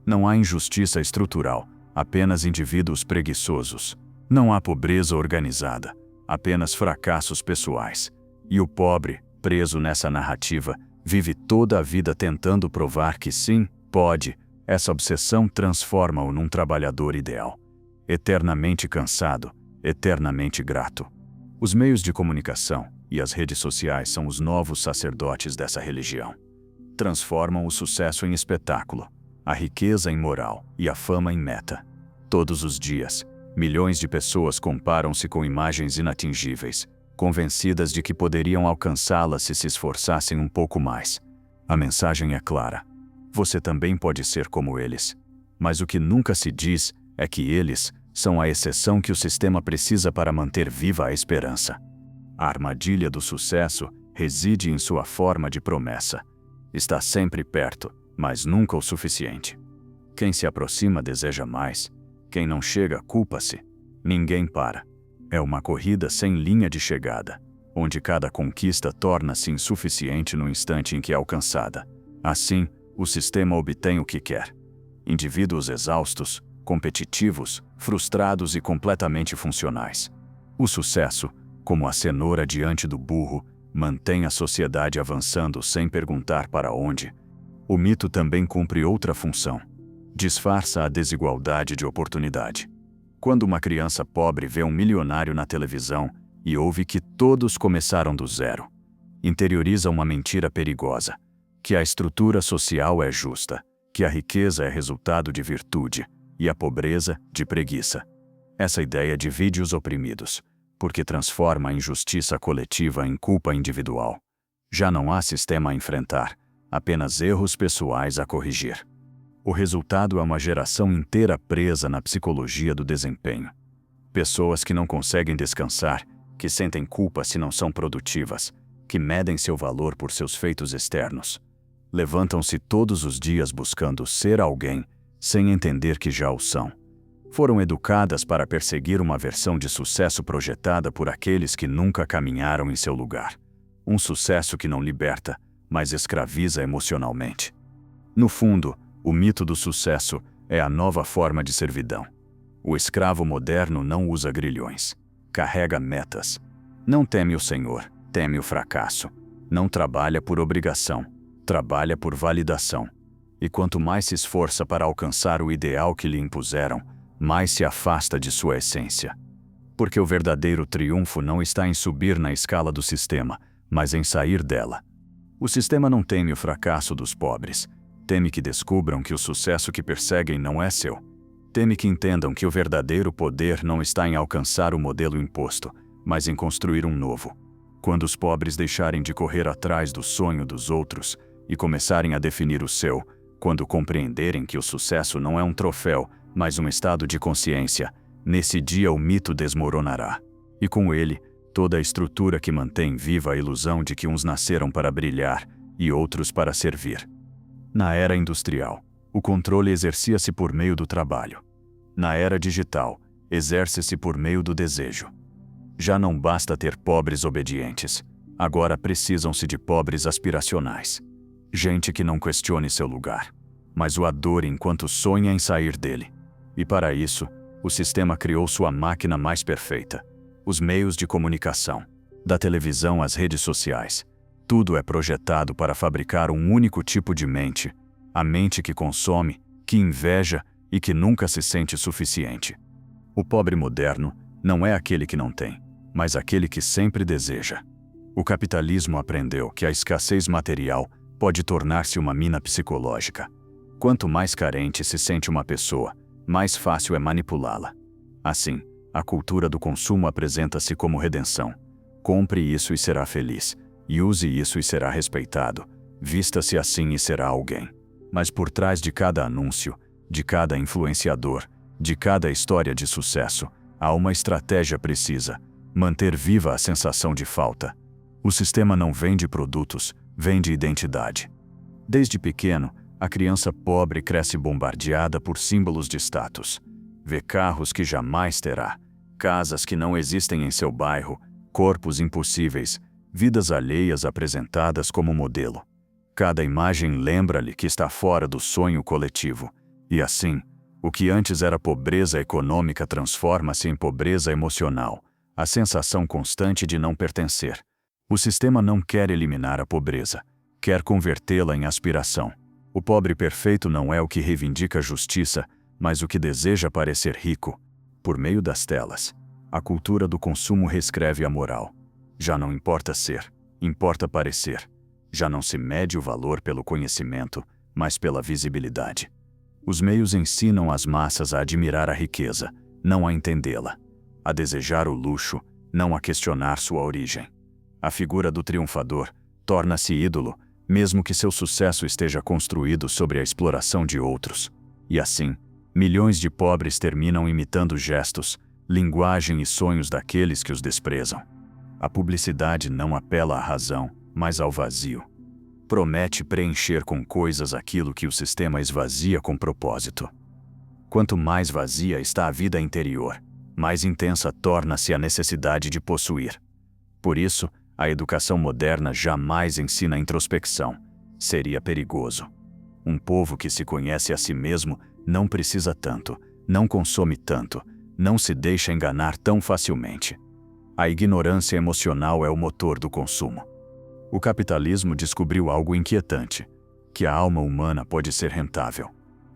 Não há injustiça estrutural, apenas indivíduos preguiçosos. Não há pobreza organizada, apenas fracassos pessoais. E o pobre, preso nessa narrativa, vive toda a vida tentando provar que sim, pode. Essa obsessão transforma-o num trabalhador ideal. Eternamente cansado, eternamente grato. Os meios de comunicação e as redes sociais são os novos sacerdotes dessa religião. Transformam o sucesso em espetáculo, a riqueza em moral e a fama em meta. Todos os dias, milhões de pessoas comparam-se com imagens inatingíveis, convencidas de que poderiam alcançá-las se se esforçassem um pouco mais. A mensagem é clara: você também pode ser como eles. Mas o que nunca se diz é que eles são a exceção que o sistema precisa para manter viva a esperança. A armadilha do sucesso reside em sua forma de promessa. Está sempre perto, mas nunca o suficiente. Quem se aproxima deseja mais. Quem não chega, culpa-se. Ninguém para. É uma corrida sem linha de chegada, onde cada conquista torna-se insuficiente no instante em que é alcançada. Assim, o sistema obtém o que quer. Indivíduos exaustos, competitivos, frustrados e completamente funcionais. O sucesso, como a cenoura diante do burro, mantém a sociedade avançando sem perguntar para onde. O mito também cumpre outra função: disfarça a desigualdade de oportunidade. Quando uma criança pobre vê um milionário na televisão e ouve que todos começaram do zero, interioriza uma mentira perigosa: que a estrutura social é justa, que a riqueza é resultado de virtude e a pobreza de preguiça. Essa ideia divide os oprimidos, porque transforma a injustiça coletiva em culpa individual. Já não há sistema a enfrentar, apenas erros pessoais a corrigir. O resultado é uma geração inteira presa na psicologia do desempenho. Pessoas que não conseguem descansar, que sentem culpa se não são produtivas, que medem seu valor por seus feitos externos. Levantam-se todos os dias buscando ser alguém, sem entender que já o são. Foram educadas para perseguir uma versão de sucesso projetada por aqueles que nunca caminharam em seu lugar. Um sucesso que não liberta, mas escraviza emocionalmente. No fundo, o mito do sucesso é a nova forma de servidão. O escravo moderno não usa grilhões. Carrega metas. Não teme o Senhor, teme o fracasso. Não trabalha por obrigação, trabalha por validação. E quanto mais se esforça para alcançar o ideal que lhe impuseram, mais se afasta de sua essência. Porque o verdadeiro triunfo não está em subir na escala do sistema, mas em sair dela. O sistema não teme o fracasso dos pobres. Teme que descubram que o sucesso que perseguem não é seu. Teme que entendam que o verdadeiro poder não está em alcançar o modelo imposto, mas em construir um novo. Quando os pobres deixarem de correr atrás do sonho dos outros e começarem a definir o seu, quando compreenderem que o sucesso não é um troféu, mas um estado de consciência, nesse dia o mito desmoronará. E com ele, toda a estrutura que mantém viva a ilusão de que uns nasceram para brilhar e outros para servir. Na era industrial, o controle exercia-se por meio do trabalho. Na era digital, exerce-se por meio do desejo. Já não basta ter pobres obedientes. Agora precisam-se de pobres aspiracionais. Gente que não questione seu lugar, mas o adore enquanto sonha em sair dele. E para isso, o sistema criou sua máquina mais perfeita. Os meios de comunicação, da televisão às redes sociais. Tudo é projetado para fabricar um único tipo de mente. A mente que consome, que inveja e que nunca se sente suficiente. O pobre moderno não é aquele que não tem, mas aquele que sempre deseja. O capitalismo aprendeu que a escassez material pode tornar-se uma mina psicológica. Quanto mais carente se sente uma pessoa, mais fácil é manipulá-la. Assim, a cultura do consumo apresenta-se como redenção. Compre isso e será feliz. E use isso e será respeitado. Vista-se assim e será alguém. Mas por trás de cada anúncio, de cada influenciador, de cada história de sucesso, há uma estratégia precisa: manter viva a sensação de falta. O sistema não vende produtos, vende identidade. Desde pequeno, a criança pobre cresce bombardeada por símbolos de status. Vê carros que jamais terá, casas que não existem em seu bairro, corpos impossíveis, vidas alheias apresentadas como modelo. Cada imagem lembra-lhe que está fora do sonho coletivo. E assim, o que antes era pobreza econômica transforma-se em pobreza emocional, a sensação constante de não pertencer. O sistema não quer eliminar a pobreza, quer convertê-la em aspiração. O pobre perfeito não é o que reivindica justiça, mas o que deseja parecer rico. Por meio das telas, a cultura do consumo reescreve a moral. Já não importa ser, importa parecer. Já não se mede o valor pelo conhecimento, mas pela visibilidade. Os meios ensinam as massas a admirar a riqueza, não a entendê-la. A desejar o luxo, não a questionar sua origem. A figura do triunfador torna-se ídolo, mesmo que seu sucesso esteja construído sobre a exploração de outros. E assim, milhões de pobres terminam imitando gestos, linguagem e sonhos daqueles que os desprezam. A publicidade não apela à razão, mas ao vazio. Promete preencher com coisas aquilo que o sistema esvazia com propósito. Quanto mais vazia está a vida interior, mais intensa torna-se a necessidade de possuir. Por isso, a educação moderna jamais ensina a introspecção. Seria perigoso. Um povo que se conhece a si mesmo não precisa tanto, não consome tanto, não se deixa enganar tão facilmente. A ignorância emocional é o motor do consumo. O capitalismo descobriu algo inquietante: que a alma humana pode ser rentável.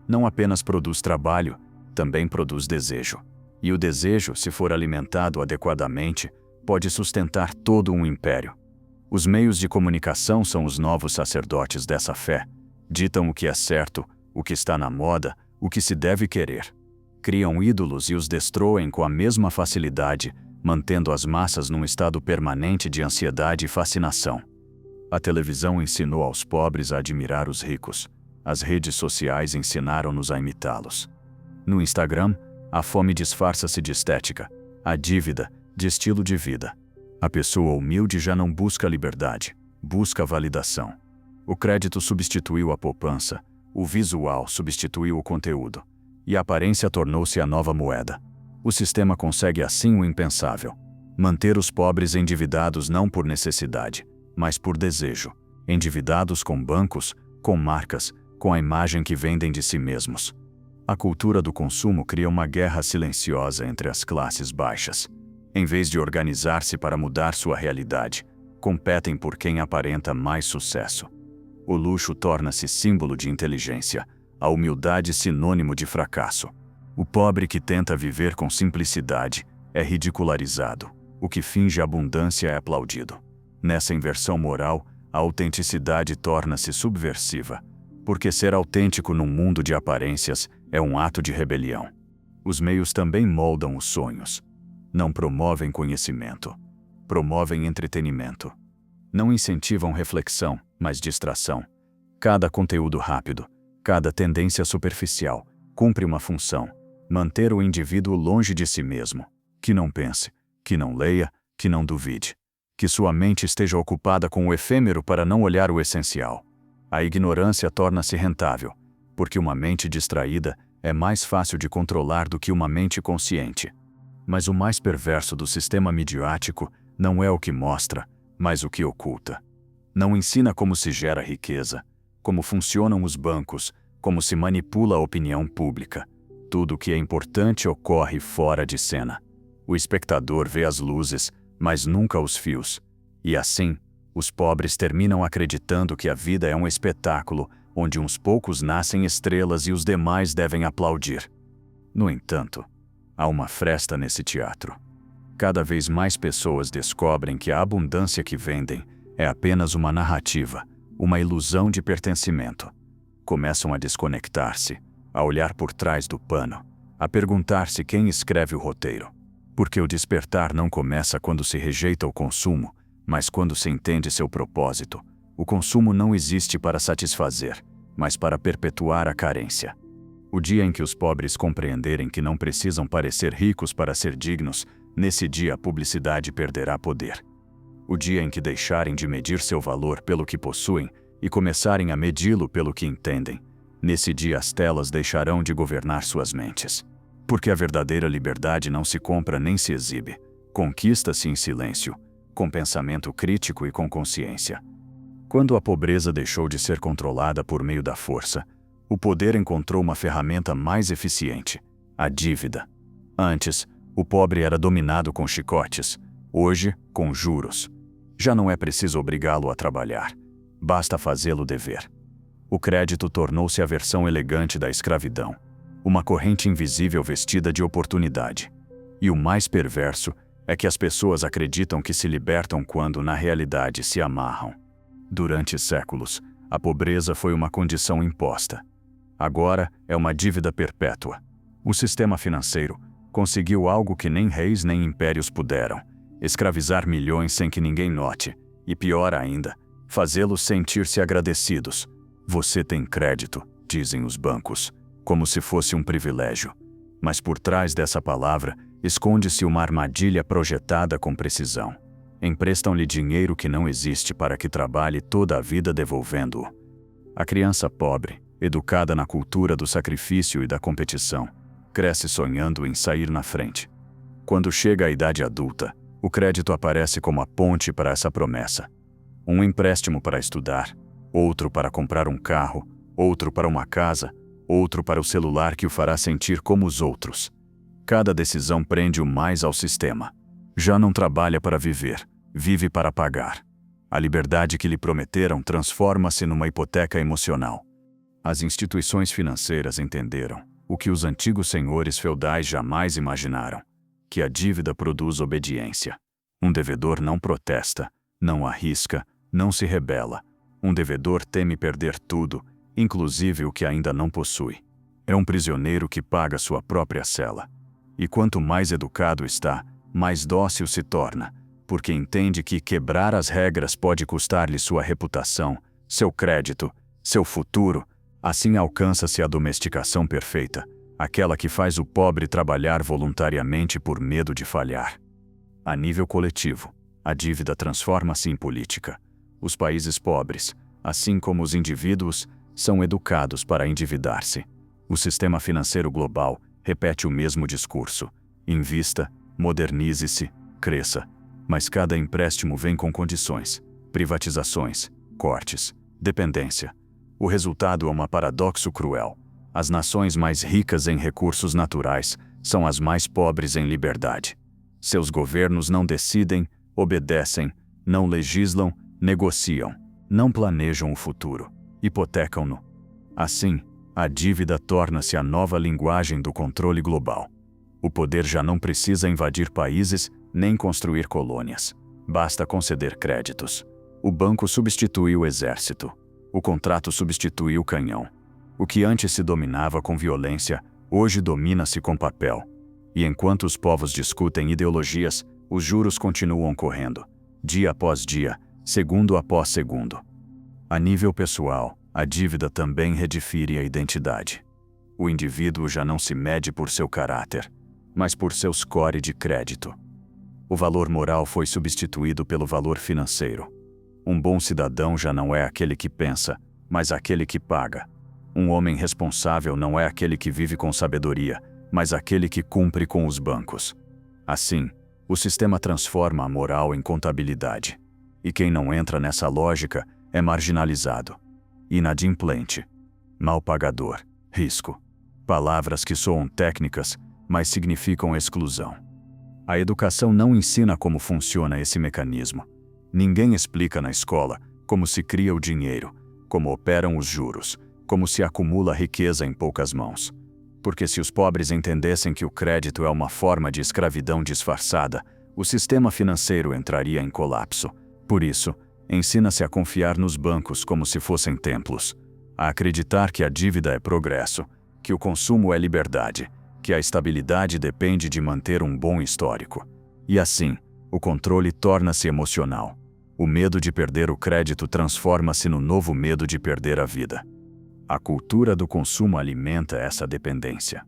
Não apenas produz trabalho, também produz desejo. E o desejo, se for alimentado adequadamente, pode sustentar todo um império. Os meios de comunicação são os novos sacerdotes dessa fé. Ditam o que é certo, o que está na moda, o que se deve querer. Criam ídolos e os destroem com a mesma facilidade, mantendo as massas num estado permanente de ansiedade e fascinação. A televisão ensinou aos pobres a admirar os ricos. As redes sociais ensinaram-nos a imitá-los. No Instagram, a fome disfarça-se de estética, a dívida, de estilo de vida. A pessoa humilde já não busca liberdade, busca validação. O crédito substituiu a poupança, o visual substituiu o conteúdo, e a aparência tornou-se a nova moeda. O sistema consegue assim o impensável: manter os pobres endividados não por necessidade, mas por desejo, endividados com bancos, com marcas, com a imagem que vendem de si mesmos. A cultura do consumo cria uma guerra silenciosa entre as classes baixas. Em vez de organizar-se para mudar sua realidade, competem por quem aparenta mais sucesso. O luxo torna-se símbolo de inteligência, a humildade sinônimo de fracasso. O pobre que tenta viver com simplicidade é ridicularizado, o que finge abundância é aplaudido. Nessa inversão moral, a autenticidade torna-se subversiva, porque ser autêntico num mundo de aparências é um ato de rebelião. Os meios também moldam os sonhos. Não promovem conhecimento, promovem entretenimento. Não incentivam reflexão, mas distração. Cada conteúdo rápido, cada tendência superficial, cumpre uma função: manter o indivíduo longe de si mesmo. Que não pense, que não leia, que não duvide. Que sua mente esteja ocupada com o efêmero para não olhar o essencial. A ignorância torna-se rentável, porque uma mente distraída é mais fácil de controlar do que uma mente consciente. Mas o mais perverso do sistema midiático não é o que mostra, mas o que oculta. Não ensina como se gera riqueza, como funcionam os bancos, como se manipula a opinião pública. Tudo o que é importante ocorre fora de cena. O espectador vê as luzes, mas nunca os fios. E assim, os pobres terminam acreditando que a vida é um espetáculo onde uns poucos nascem estrelas e os demais devem aplaudir. No entanto, há uma fresta nesse teatro. Cada vez mais pessoas descobrem que a abundância que vendem é apenas uma narrativa, uma ilusão de pertencimento. Começam a desconectar-se, a olhar por trás do pano, a perguntar-se quem escreve o roteiro. Porque o despertar não começa quando se rejeita o consumo, mas quando se entende seu propósito. O consumo não existe para satisfazer, mas para perpetuar a carência. O dia em que os pobres compreenderem que não precisam parecer ricos para ser dignos, nesse dia a publicidade perderá poder. O dia em que deixarem de medir seu valor pelo que possuem e começarem a medi-lo pelo que entendem, nesse dia as telas deixarão de governar suas mentes. Porque a verdadeira liberdade não se compra nem se exibe, conquista-se em silêncio, com pensamento crítico e com consciência. Quando a pobreza deixou de ser controlada por meio da força, o poder encontrou uma ferramenta mais eficiente: a dívida. Antes, o pobre era dominado com chicotes, hoje, com juros. Já não é preciso obrigá-lo a trabalhar, basta fazê-lo dever. O crédito tornou-se a versão elegante da escravidão, uma corrente invisível vestida de oportunidade. E o mais perverso é que as pessoas acreditam que se libertam quando, na realidade, se amarram. Durante séculos, a pobreza foi uma condição imposta. Agora é uma dívida perpétua. O sistema financeiro conseguiu algo que nem reis nem impérios puderam: escravizar milhões sem que ninguém note, e pior ainda, fazê-los sentir-se agradecidos. Você tem crédito, dizem os bancos, como se fosse um privilégio. Mas por trás dessa palavra esconde-se uma armadilha projetada com precisão. Emprestam-lhe dinheiro que não existe para que trabalhe toda a vida devolvendo-o. A criança pobre, educada na cultura do sacrifício e da competição, cresce sonhando em sair na frente. Quando chega à idade adulta, o crédito aparece como a ponte para essa promessa. Um empréstimo para estudar, outro para comprar um carro, outro para uma casa, outro para o celular que o fará sentir como os outros. Cada decisão prende-o mais ao sistema. Já não trabalha para viver, vive para pagar. A liberdade que lhe prometeram transforma-se numa hipoteca emocional. As instituições financeiras entenderam o que os antigos senhores feudais jamais imaginaram: que a dívida produz obediência. Um devedor não protesta, não arrisca, não se rebela. Um devedor teme perder tudo, inclusive o que ainda não possui. É um prisioneiro que paga sua própria cela. E quanto mais educado está, mais dócil se torna, porque entende que quebrar as regras pode custar-lhe sua reputação, seu crédito, seu futuro. Assim alcança-se a domesticação perfeita, aquela que faz o pobre trabalhar voluntariamente por medo de falhar. A nível coletivo, a dívida transforma-se em política. Os países pobres, assim como os indivíduos, são educados para endividar-se. O sistema financeiro global repete o mesmo discurso: invista, modernize-se, cresça. Mas cada empréstimo vem com condições: privatizações, cortes, dependência. O resultado é um paradoxo cruel. As nações mais ricas em recursos naturais são as mais pobres em liberdade. Seus governos não decidem, obedecem, não legislam, negociam, não planejam o futuro, hipotecam-no. Assim, a dívida torna-se a nova linguagem do controle global. O poder já não precisa invadir países nem construir colônias. Basta conceder créditos. O banco substitui o exército. O contrato substitui o canhão. O que antes se dominava com violência, hoje domina-se com papel. E enquanto os povos discutem ideologias, Os juros continuam correndo, dia após dia, segundo após segundo. A nível pessoal, a dívida também redefine a identidade. O indivíduo já não se mede por seu caráter, mas por seu score de crédito. O valor moral foi substituído pelo valor financeiro. Um bom cidadão já não é aquele que pensa, mas aquele que paga. Um homem responsável não é aquele que vive com sabedoria, mas aquele que cumpre com os bancos. Assim, o sistema transforma a moral em contabilidade. E quem não entra nessa lógica é marginalizado, inadimplente, mal pagador, risco. Palavras que soam técnicas, mas significam exclusão. A educação não ensina como funciona esse mecanismo. Ninguém explica na escola como se cria o dinheiro, como operam os juros, como se acumula riqueza em poucas mãos. Porque se os pobres entendessem que o crédito é uma forma de escravidão disfarçada, o sistema financeiro entraria em colapso. Por isso, ensina-se a confiar nos bancos como se fossem templos, a acreditar que a dívida é progresso, que o consumo é liberdade, que a estabilidade depende de manter um bom histórico. E assim, o controle torna-se emocional. O medo de perder o crédito transforma-se no novo medo de perder a vida. A cultura do consumo alimenta essa dependência.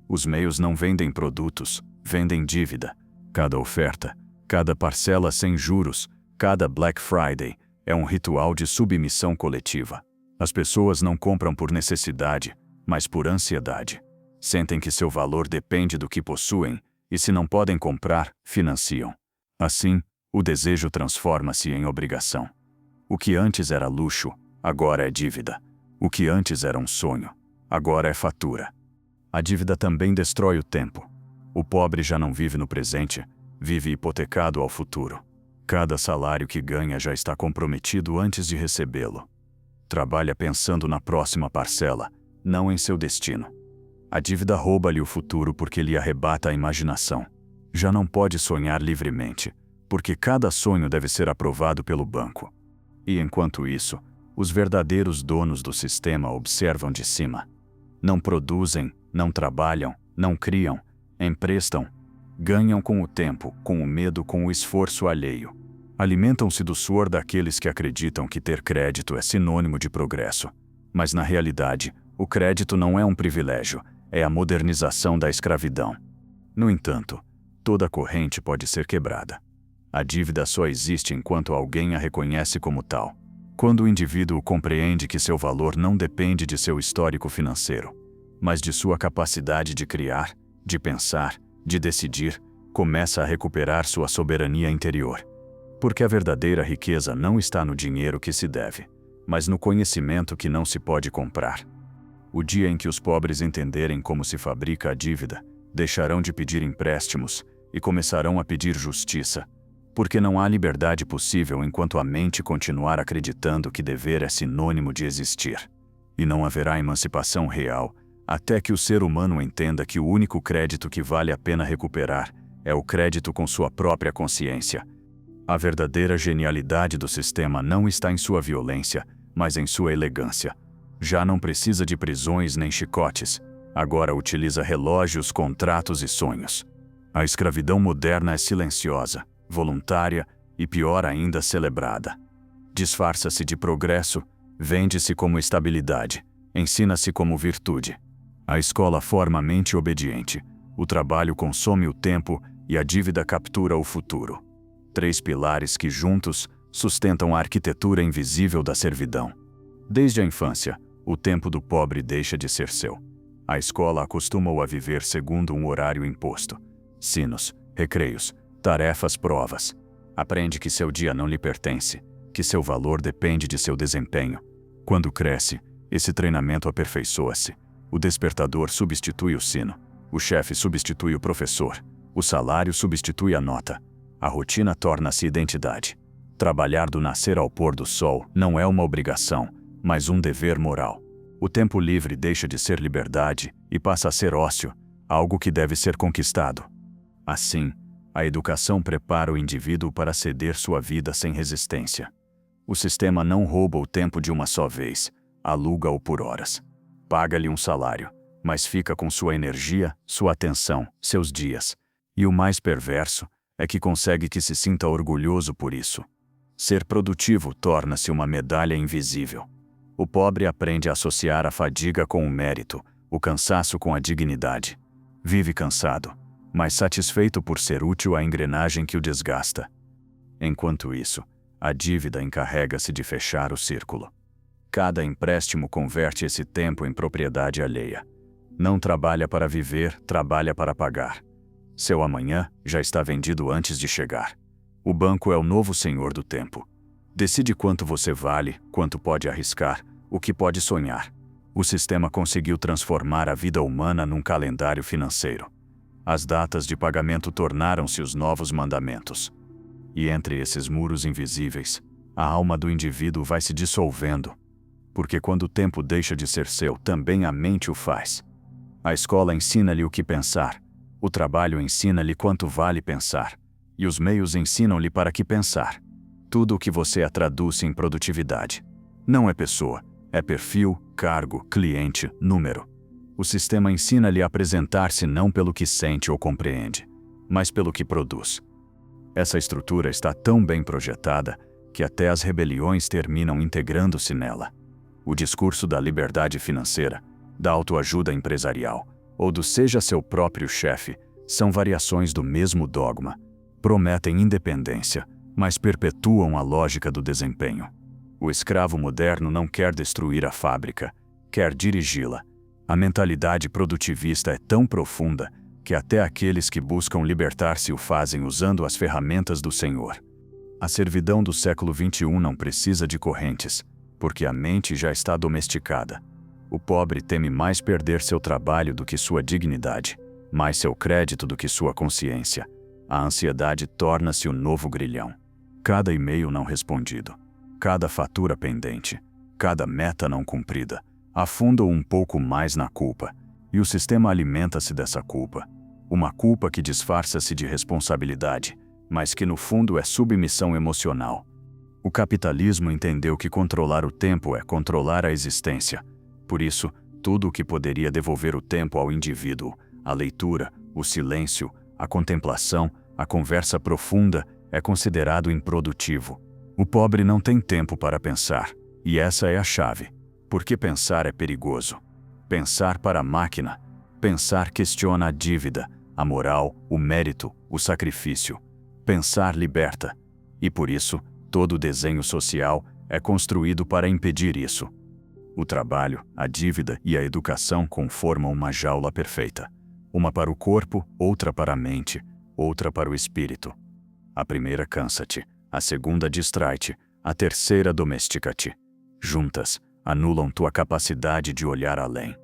Os meios não vendem produtos, vendem dívida. Cada oferta, cada parcela sem juros, cada Black Friday é um ritual de submissão coletiva. As pessoas não compram por necessidade, mas por ansiedade. Sentem que seu valor depende do que possuem, e se não podem comprar, financiam. Assim, o desejo transforma-se em obrigação. O que antes era luxo, agora é dívida. O que antes era um sonho, agora é fatura. A dívida também destrói o tempo. O pobre já não vive no presente, vive hipotecado ao futuro. Cada salário que ganha já está comprometido antes de recebê-lo. Trabalha pensando na próxima parcela, não em seu destino. A dívida rouba-lhe o futuro porque lhe arrebata a imaginação. Já não pode sonhar livremente, porque cada sonho deve ser aprovado pelo banco. E enquanto isso, os verdadeiros donos do sistema observam de cima. Não produzem, não trabalham, não criam, emprestam. Ganham com o tempo, com o medo, com o esforço alheio. Alimentam-se do suor daqueles que acreditam que ter crédito é sinônimo de progresso. Mas na realidade, o crédito não é um privilégio, é a modernização da escravidão. No entanto, toda corrente pode ser quebrada. A dívida só existe enquanto alguém a reconhece como tal. Quando o indivíduo compreende que seu valor não depende de seu histórico financeiro, mas de sua capacidade de criar, de pensar, de decidir, começa a recuperar sua soberania interior. Porque a verdadeira riqueza não está no dinheiro que se deve, mas no conhecimento que não se pode comprar. O dia em que os pobres entenderem como se fabrica a dívida, deixarão de pedir empréstimos e começarão a pedir justiça. Porque não há liberdade possível enquanto a mente continuar acreditando que dever é sinônimo de existir. E não haverá emancipação real até que o ser humano entenda que o único crédito que vale a pena recuperar é o crédito com sua própria consciência. A verdadeira genialidade do sistema não está em sua violência, mas em sua elegância. Já não precisa de prisões nem chicotes. Agora utiliza relógios, contratos e sonhos. A escravidão moderna é silenciosa, voluntária e, pior ainda, celebrada. Disfarça-se de progresso, vende-se como estabilidade, ensina-se como virtude. A escola forma a mente obediente, o trabalho consome o tempo e a dívida captura o futuro. 3 pilares que, juntos, sustentam a arquitetura invisível da servidão. Desde a infância, o tempo do pobre deixa de ser seu. A escola acostuma-o a viver segundo um horário imposto. Sinos, recreios, tarefas, provas. Aprende que seu dia não lhe pertence, que seu valor depende de seu desempenho. Quando cresce, esse treinamento aperfeiçoa-se. O despertador substitui o sino. O chefe substitui o professor. O salário substitui a nota. A rotina torna-se identidade. Trabalhar do nascer ao pôr do sol não é uma obrigação, mas um dever moral. O tempo livre deixa de ser liberdade e passa a ser ócio, algo que deve ser conquistado. Assim, a educação prepara o indivíduo para ceder sua vida sem resistência. O sistema não rouba o tempo de uma só vez, aluga-o por horas. Paga-lhe um salário, mas fica com sua energia, sua atenção, seus dias. E o mais perverso é que consegue que se sinta orgulhoso por isso. Ser produtivo torna-se uma medalha invisível. O pobre aprende a associar a fadiga com o mérito, o cansaço com a dignidade. Vive cansado, mas satisfeito por ser útil à engrenagem que o desgasta. Enquanto isso, a dívida encarrega-se de fechar o círculo. Cada empréstimo converte esse tempo em propriedade alheia. Não trabalha para viver, trabalha para pagar. Seu amanhã já está vendido antes de chegar. O banco é o novo senhor do tempo. Decide quanto você vale, quanto pode arriscar, o que pode sonhar. O sistema conseguiu transformar a vida humana num calendário financeiro. As datas de pagamento tornaram-se os novos mandamentos. E entre esses muros invisíveis, a alma do indivíduo vai se dissolvendo. Porque quando o tempo deixa de ser seu, também a mente o faz. A escola ensina-lhe o que pensar, o trabalho ensina-lhe quanto vale pensar, e os meios ensinam-lhe para que pensar. Tudo o que você traduz em produtividade. Não é pessoa, é perfil, cargo, cliente, número. O sistema ensina-lhe a apresentar-se não pelo que sente ou compreende, mas pelo que produz. Essa estrutura está tão bem projetada que até as rebeliões terminam integrando-se nela. O discurso da liberdade financeira, da autoajuda empresarial ou do seja seu próprio chefe são variações do mesmo dogma. Prometem independência, mas perpetuam a lógica do desempenho. O escravo moderno não quer destruir a fábrica, quer dirigi-la. A mentalidade produtivista é tão profunda que até aqueles que buscam libertar-se o fazem usando as ferramentas do Senhor. A servidão do século XXI não precisa de correntes, porque a mente já está domesticada. O pobre teme mais perder seu trabalho do que sua dignidade, mais seu crédito do que sua consciência. A ansiedade torna-se o novo grilhão. Cada e-mail não respondido, cada fatura pendente, cada meta não cumprida, afunda-o um pouco mais na culpa, e o sistema alimenta-se dessa culpa. Uma culpa que disfarça-se de responsabilidade, mas que no fundo é submissão emocional. O capitalismo entendeu que controlar o tempo é controlar a existência. Por isso, tudo o que poderia devolver o tempo ao indivíduo, a leitura, o silêncio, a contemplação, a conversa profunda, é considerado improdutivo. O pobre não tem tempo para pensar, e essa é a chave. Porque pensar é perigoso. Pensar para a máquina. Pensar questiona a dívida, a moral, o mérito, o sacrifício. Pensar liberta. E por isso, todo desenho social é construído para impedir isso. O trabalho, a dívida e a educação conformam uma jaula perfeita. Uma para o corpo, outra para a mente, outra para o espírito. A primeira cansa-te, a segunda distrai-te, a terceira domestica-te. Juntas, anulam tua capacidade de olhar além.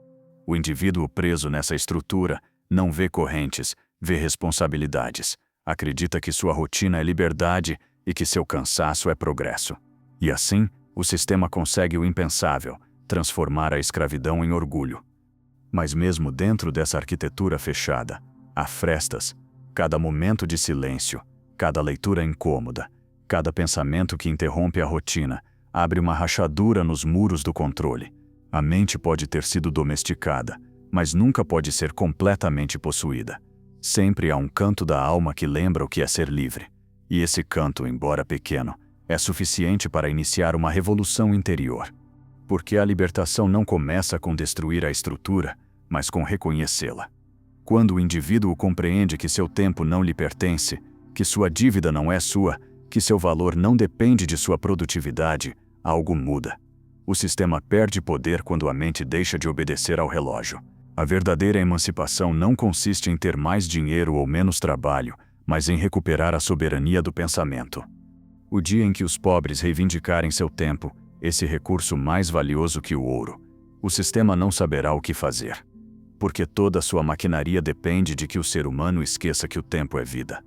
O indivíduo preso nessa estrutura não vê correntes, vê responsabilidades. Acredita que sua rotina é liberdade e que seu cansaço é progresso. E assim, o sistema consegue o impensável, transformar a escravidão em orgulho. Mas mesmo dentro dessa arquitetura fechada, há frestas. Cada momento de silêncio, cada leitura incômoda, cada pensamento que interrompe a rotina, abre uma rachadura nos muros do controle. A mente pode ter sido domesticada, mas nunca pode ser completamente possuída. Sempre há um canto da alma que lembra o que é ser livre. E esse canto, embora pequeno, é suficiente para iniciar uma revolução interior. Porque a libertação não começa com destruir a estrutura, mas com reconhecê-la. Quando o indivíduo compreende que seu tempo não lhe pertence, que sua dívida não é sua, que seu valor não depende de sua produtividade, algo muda. O sistema perde poder quando a mente deixa de obedecer ao relógio. A verdadeira emancipação não consiste em ter mais dinheiro ou menos trabalho, mas em recuperar a soberania do pensamento. O dia em que os pobres reivindicarem seu tempo, esse recurso mais valioso que o ouro, o sistema não saberá o que fazer. Porque toda a sua maquinaria depende de que o ser humano esqueça que o tempo é vida.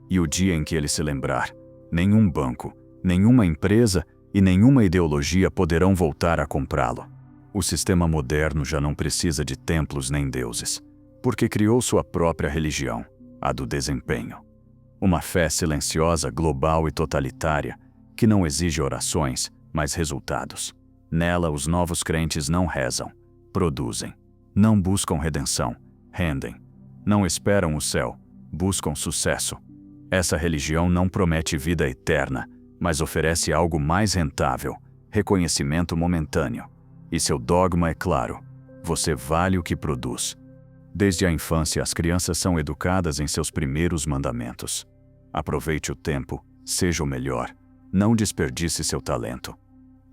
E o dia em que ele se lembrar, nenhum banco, nenhuma empresa e nenhuma ideologia poderão voltar a comprá-lo. O sistema moderno já não precisa de templos nem deuses, porque criou sua própria religião, a do desempenho. Uma fé silenciosa, global e totalitária, que não exige orações, mas resultados. Nela, os novos crentes não rezam, produzem. Não buscam redenção, rendem. Não esperam o céu, buscam sucesso. Essa religião não promete vida eterna, mas oferece algo mais rentável, reconhecimento momentâneo. E seu dogma é claro: você vale o que produz. Desde a infância, as crianças são educadas em seus primeiros mandamentos. Aproveite o tempo, seja o melhor, não desperdice seu talento.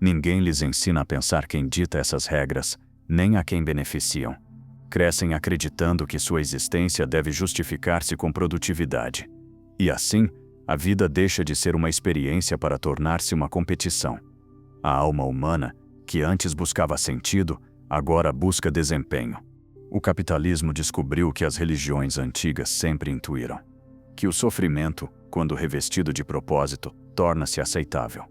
Ninguém lhes ensina a pensar quem dita essas regras, nem a quem beneficiam. Crescem acreditando que sua existência deve justificar-se com produtividade. E assim, a vida deixa de ser uma experiência para tornar-se uma competição. A alma humana, que antes buscava sentido, agora busca desempenho. O capitalismo descobriu o que as religiões antigas sempre intuíram: que o sofrimento, quando revestido de propósito, torna-se aceitável.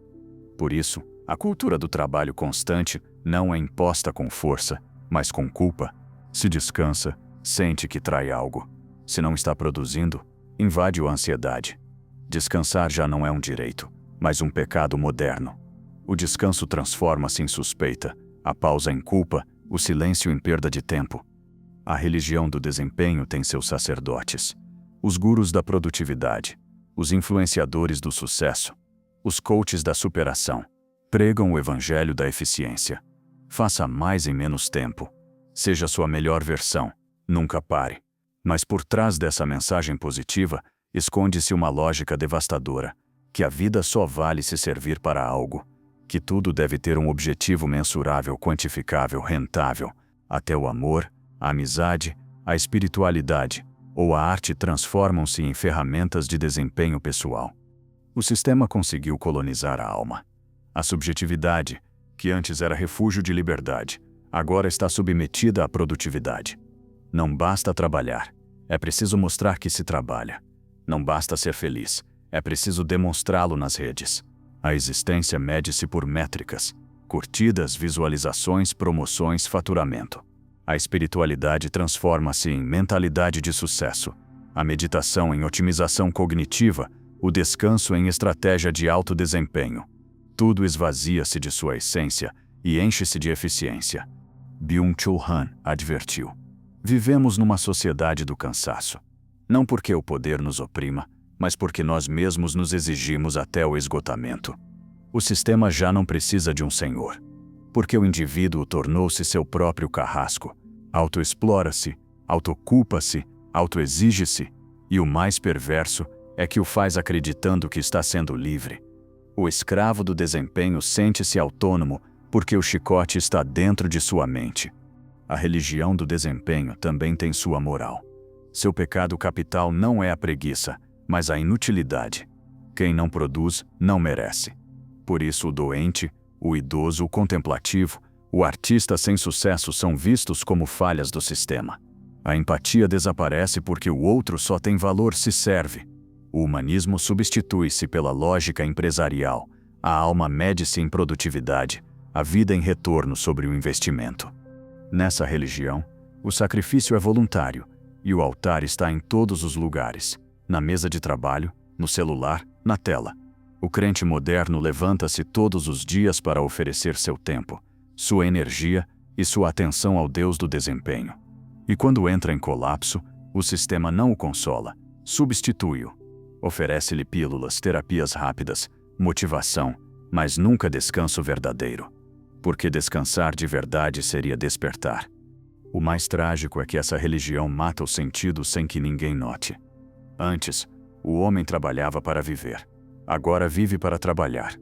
Por isso, a cultura do trabalho constante não é imposta com força, mas com culpa. Se descansa, sente que trai algo. Se não está produzindo, invade-o a ansiedade. Descansar já não é um direito, mas um pecado moderno. O descanso transforma-se em suspeita, a pausa em culpa, o silêncio em perda de tempo. A religião do desempenho tem seus sacerdotes, os gurus da produtividade, os influenciadores do sucesso, os coaches da superação. Pregam o evangelho da eficiência. Faça mais em menos tempo. Seja sua melhor versão. Nunca pare. Mas por trás dessa mensagem positiva, esconde-se uma lógica devastadora: que a vida só vale se servir para algo, que tudo deve ter um objetivo mensurável, quantificável, rentável. Até o amor, a amizade, a espiritualidade ou a arte transformam-se em ferramentas de desempenho pessoal. O sistema conseguiu colonizar a alma. A subjetividade, que antes era refúgio de liberdade, agora está submetida à produtividade. Não basta trabalhar, é preciso mostrar que se trabalha. Não basta ser feliz, é preciso demonstrá-lo nas redes. A existência mede-se por métricas: curtidas, visualizações, promoções, faturamento. A espiritualidade transforma-se em mentalidade de sucesso, a meditação em otimização cognitiva, o descanso em estratégia de alto desempenho. Tudo esvazia-se de sua essência e enche-se de eficiência. Byung-Chul Han advertiu: vivemos numa sociedade do cansaço. Não porque o poder nos oprima, mas porque nós mesmos nos exigimos até o esgotamento. O sistema já não precisa de um senhor, porque o indivíduo tornou-se seu próprio carrasco. Autoexplora-se, autoculpa-se, autoexige-se, e o mais perverso é que o faz acreditando que está sendo livre. O escravo do desempenho sente-se autônomo porque o chicote está dentro de sua mente. A religião do desempenho também tem sua moral. Seu pecado capital não é a preguiça, mas a inutilidade. Quem não produz, não merece. Por isso o doente, o idoso, o contemplativo, o artista sem sucesso são vistos como falhas do sistema. A empatia desaparece porque o outro só tem valor se serve. O humanismo substitui-se pela lógica empresarial, a alma mede-se em produtividade, a vida em retorno sobre o investimento. Nessa religião, o sacrifício é voluntário e o altar está em todos os lugares: na mesa de trabalho, no celular, na tela. O crente moderno levanta-se todos os dias para oferecer seu tempo, sua energia e sua atenção ao Deus do desempenho. E quando entra em colapso, o sistema não o consola, substitui-o. Oferece-lhe pílulas, terapias rápidas, motivação, mas nunca descanso verdadeiro. Porque descansar de verdade seria despertar. O mais trágico é que essa religião mata o sentido sem que ninguém note. Antes, o homem trabalhava para viver. Agora vive para trabalhar.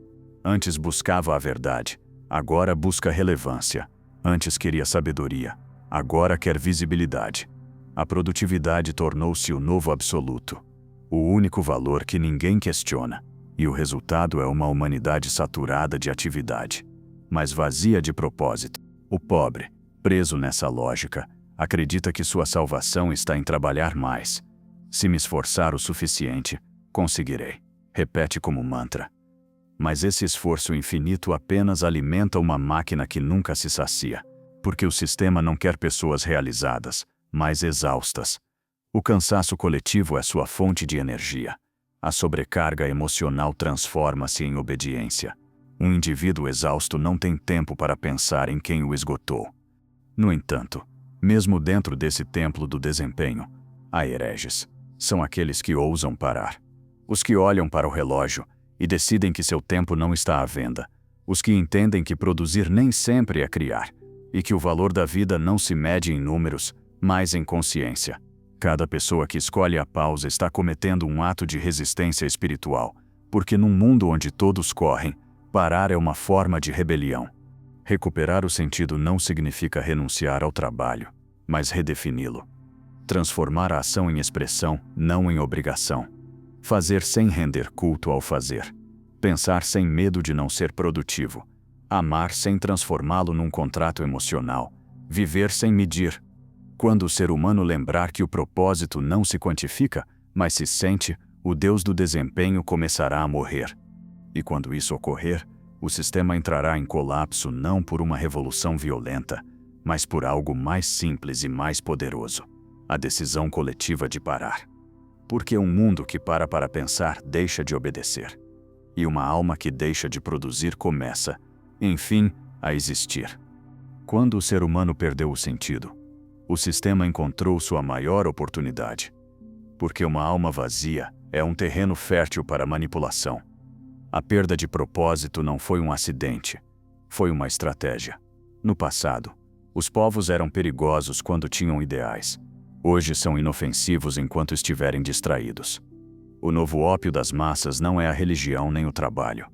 Antes buscava a verdade. Agora busca relevância. Antes queria sabedoria. Agora quer visibilidade. A produtividade tornou-se o novo absoluto. O único valor que ninguém questiona. E o resultado é uma humanidade saturada de atividade, mas vazia de propósito. O pobre, preso nessa lógica, acredita que sua salvação está em trabalhar mais. Se me esforçar o suficiente, conseguirei. Repete como mantra. Mas esse esforço infinito apenas alimenta uma máquina que nunca se sacia, porque o sistema não quer pessoas realizadas, mas exaustas. O cansaço coletivo é sua fonte de energia. A sobrecarga emocional transforma-se em obediência. Um indivíduo exausto não tem tempo para pensar em quem o esgotou. No entanto, mesmo dentro desse templo do desempenho, há hereges. São aqueles que ousam parar. Os que olham para o relógio e decidem que seu tempo não está à venda. Os que entendem que produzir nem sempre é criar, e que o valor da vida não se mede em números, mas em consciência. Cada pessoa que escolhe a pausa está cometendo um ato de resistência espiritual, porque num mundo onde todos correm, parar é uma forma de rebelião. Recuperar o sentido não significa renunciar ao trabalho, mas redefini-lo. Transformar a ação em expressão, não em obrigação. Fazer sem render culto ao fazer. Pensar sem medo de não ser produtivo. Amar sem transformá-lo num contrato emocional. Viver sem medir. Quando o ser humano lembrar que o propósito não se quantifica, mas se sente, o Deus do desempenho começará a morrer. E quando isso ocorrer, o sistema entrará em colapso não por uma revolução violenta, mas por algo mais simples e mais poderoso: a decisão coletiva de parar. Porque um mundo que para pensar deixa de obedecer. E uma alma que deixa de produzir começa, enfim, a existir. Quando o ser humano perdeu o sentido, o sistema encontrou sua maior oportunidade. Porque uma alma vazia é um terreno fértil para manipulação. A perda de propósito não foi um acidente, foi uma estratégia. No passado, os povos eram perigosos quando tinham ideais. Hoje são inofensivos enquanto estiverem distraídos. O novo ópio das massas não é a religião nem o trabalho,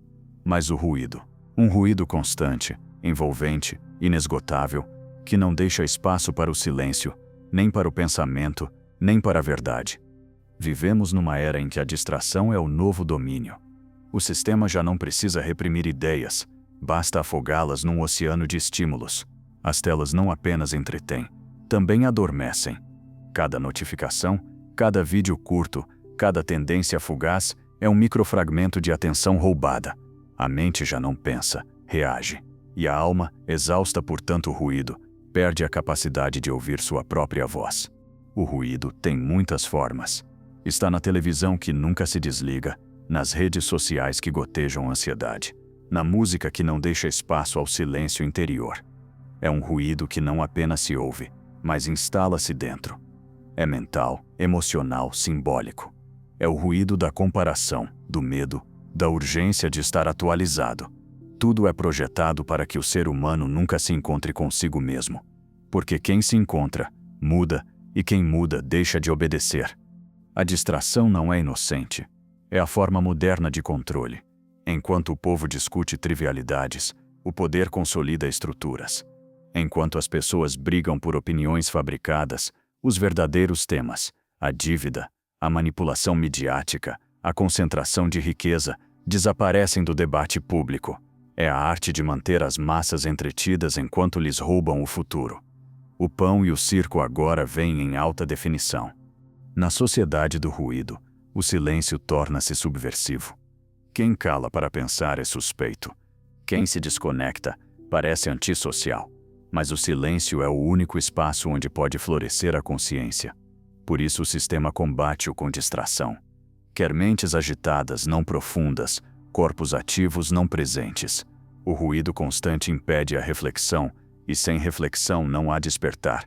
mas o ruído. Um ruído constante, envolvente, inesgotável, que não deixa espaço para o silêncio, nem para o pensamento, nem para a verdade. Vivemos numa era em que a distração é o novo domínio. O sistema já não precisa reprimir ideias, basta afogá-las num oceano de estímulos. As telas não apenas entretêm, também adormecem. Cada notificação, cada vídeo curto, cada tendência fugaz é um microfragmento de atenção roubada. A mente já não pensa, reage. E a alma, exausta por tanto ruído, perde a capacidade de ouvir sua própria voz. O ruído tem muitas formas. Está na televisão que nunca se desliga, nas redes sociais que gotejam ansiedade, na música que não deixa espaço ao silêncio interior. É um ruído que não apenas se ouve, mas instala-se dentro. É mental, emocional, simbólico. É o ruído da comparação, do medo, da urgência de estar atualizado. Tudo é projetado para que o ser humano nunca se encontre consigo mesmo. Porque quem se encontra, muda, e quem muda deixa de obedecer. A distração não é inocente. É a forma moderna de controle. Enquanto o povo discute trivialidades, o poder consolida estruturas. Enquanto as pessoas brigam por opiniões fabricadas, os verdadeiros temas, a dívida, a manipulação midiática, a concentração de riqueza, desaparecem do debate público. É a arte de manter as massas entretidas enquanto lhes roubam o futuro. O pão e o circo agora vêm em alta definição. Na sociedade do ruído, o silêncio torna-se subversivo. Quem cala para pensar é suspeito. Quem se desconecta parece antissocial. Mas o silêncio é o único espaço onde pode florescer a consciência. Por isso o sistema combate-o com distração. Quer mentes agitadas, não profundas, corpos ativos, não presentes. O ruído constante impede a reflexão, e sem reflexão não há despertar.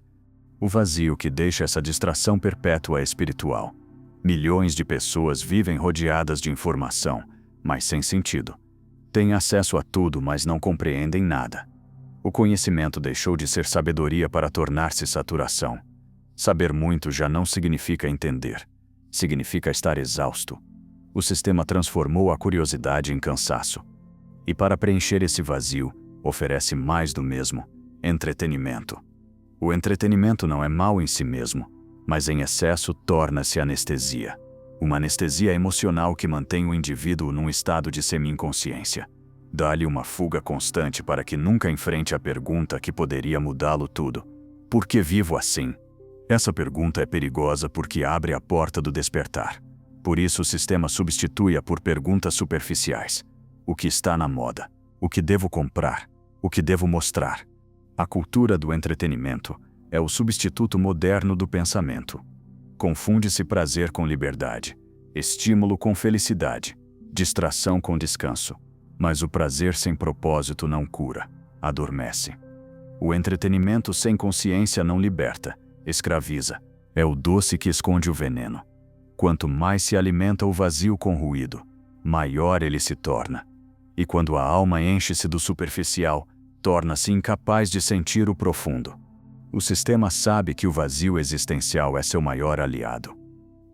O vazio que deixa essa distração perpétua é espiritual. Milhões de pessoas vivem rodeadas de informação, mas sem sentido. Têm acesso a tudo, mas não compreendem nada. O conhecimento deixou de ser sabedoria para tornar-se saturação. Saber muito já não significa entender. Significa estar exausto. O sistema transformou a curiosidade em cansaço. E para preencher esse vazio, oferece mais do mesmo: entretenimento. O entretenimento não é mau em si mesmo, mas em excesso torna-se anestesia. Uma anestesia emocional que mantém o indivíduo num estado de semi-inconsciência. Dá-lhe uma fuga constante para que nunca enfrente a pergunta que poderia mudá-lo tudo: por que vivo assim? Essa pergunta é perigosa porque abre a porta do despertar. Por isso o sistema substitui-a por perguntas superficiais. O que está na moda? O que devo comprar? O que devo mostrar? A cultura do entretenimento é o substituto moderno do pensamento. Confunde-se prazer com liberdade, estímulo com felicidade, distração com descanso. Mas o prazer sem propósito não cura, adormece. O entretenimento sem consciência não liberta, escraviza. É o doce que esconde o veneno. Quanto mais se alimenta o vazio com ruído, maior ele se torna. E quando a alma enche-se do superficial, torna-se incapaz de sentir o profundo. O sistema sabe que o vazio existencial é seu maior aliado.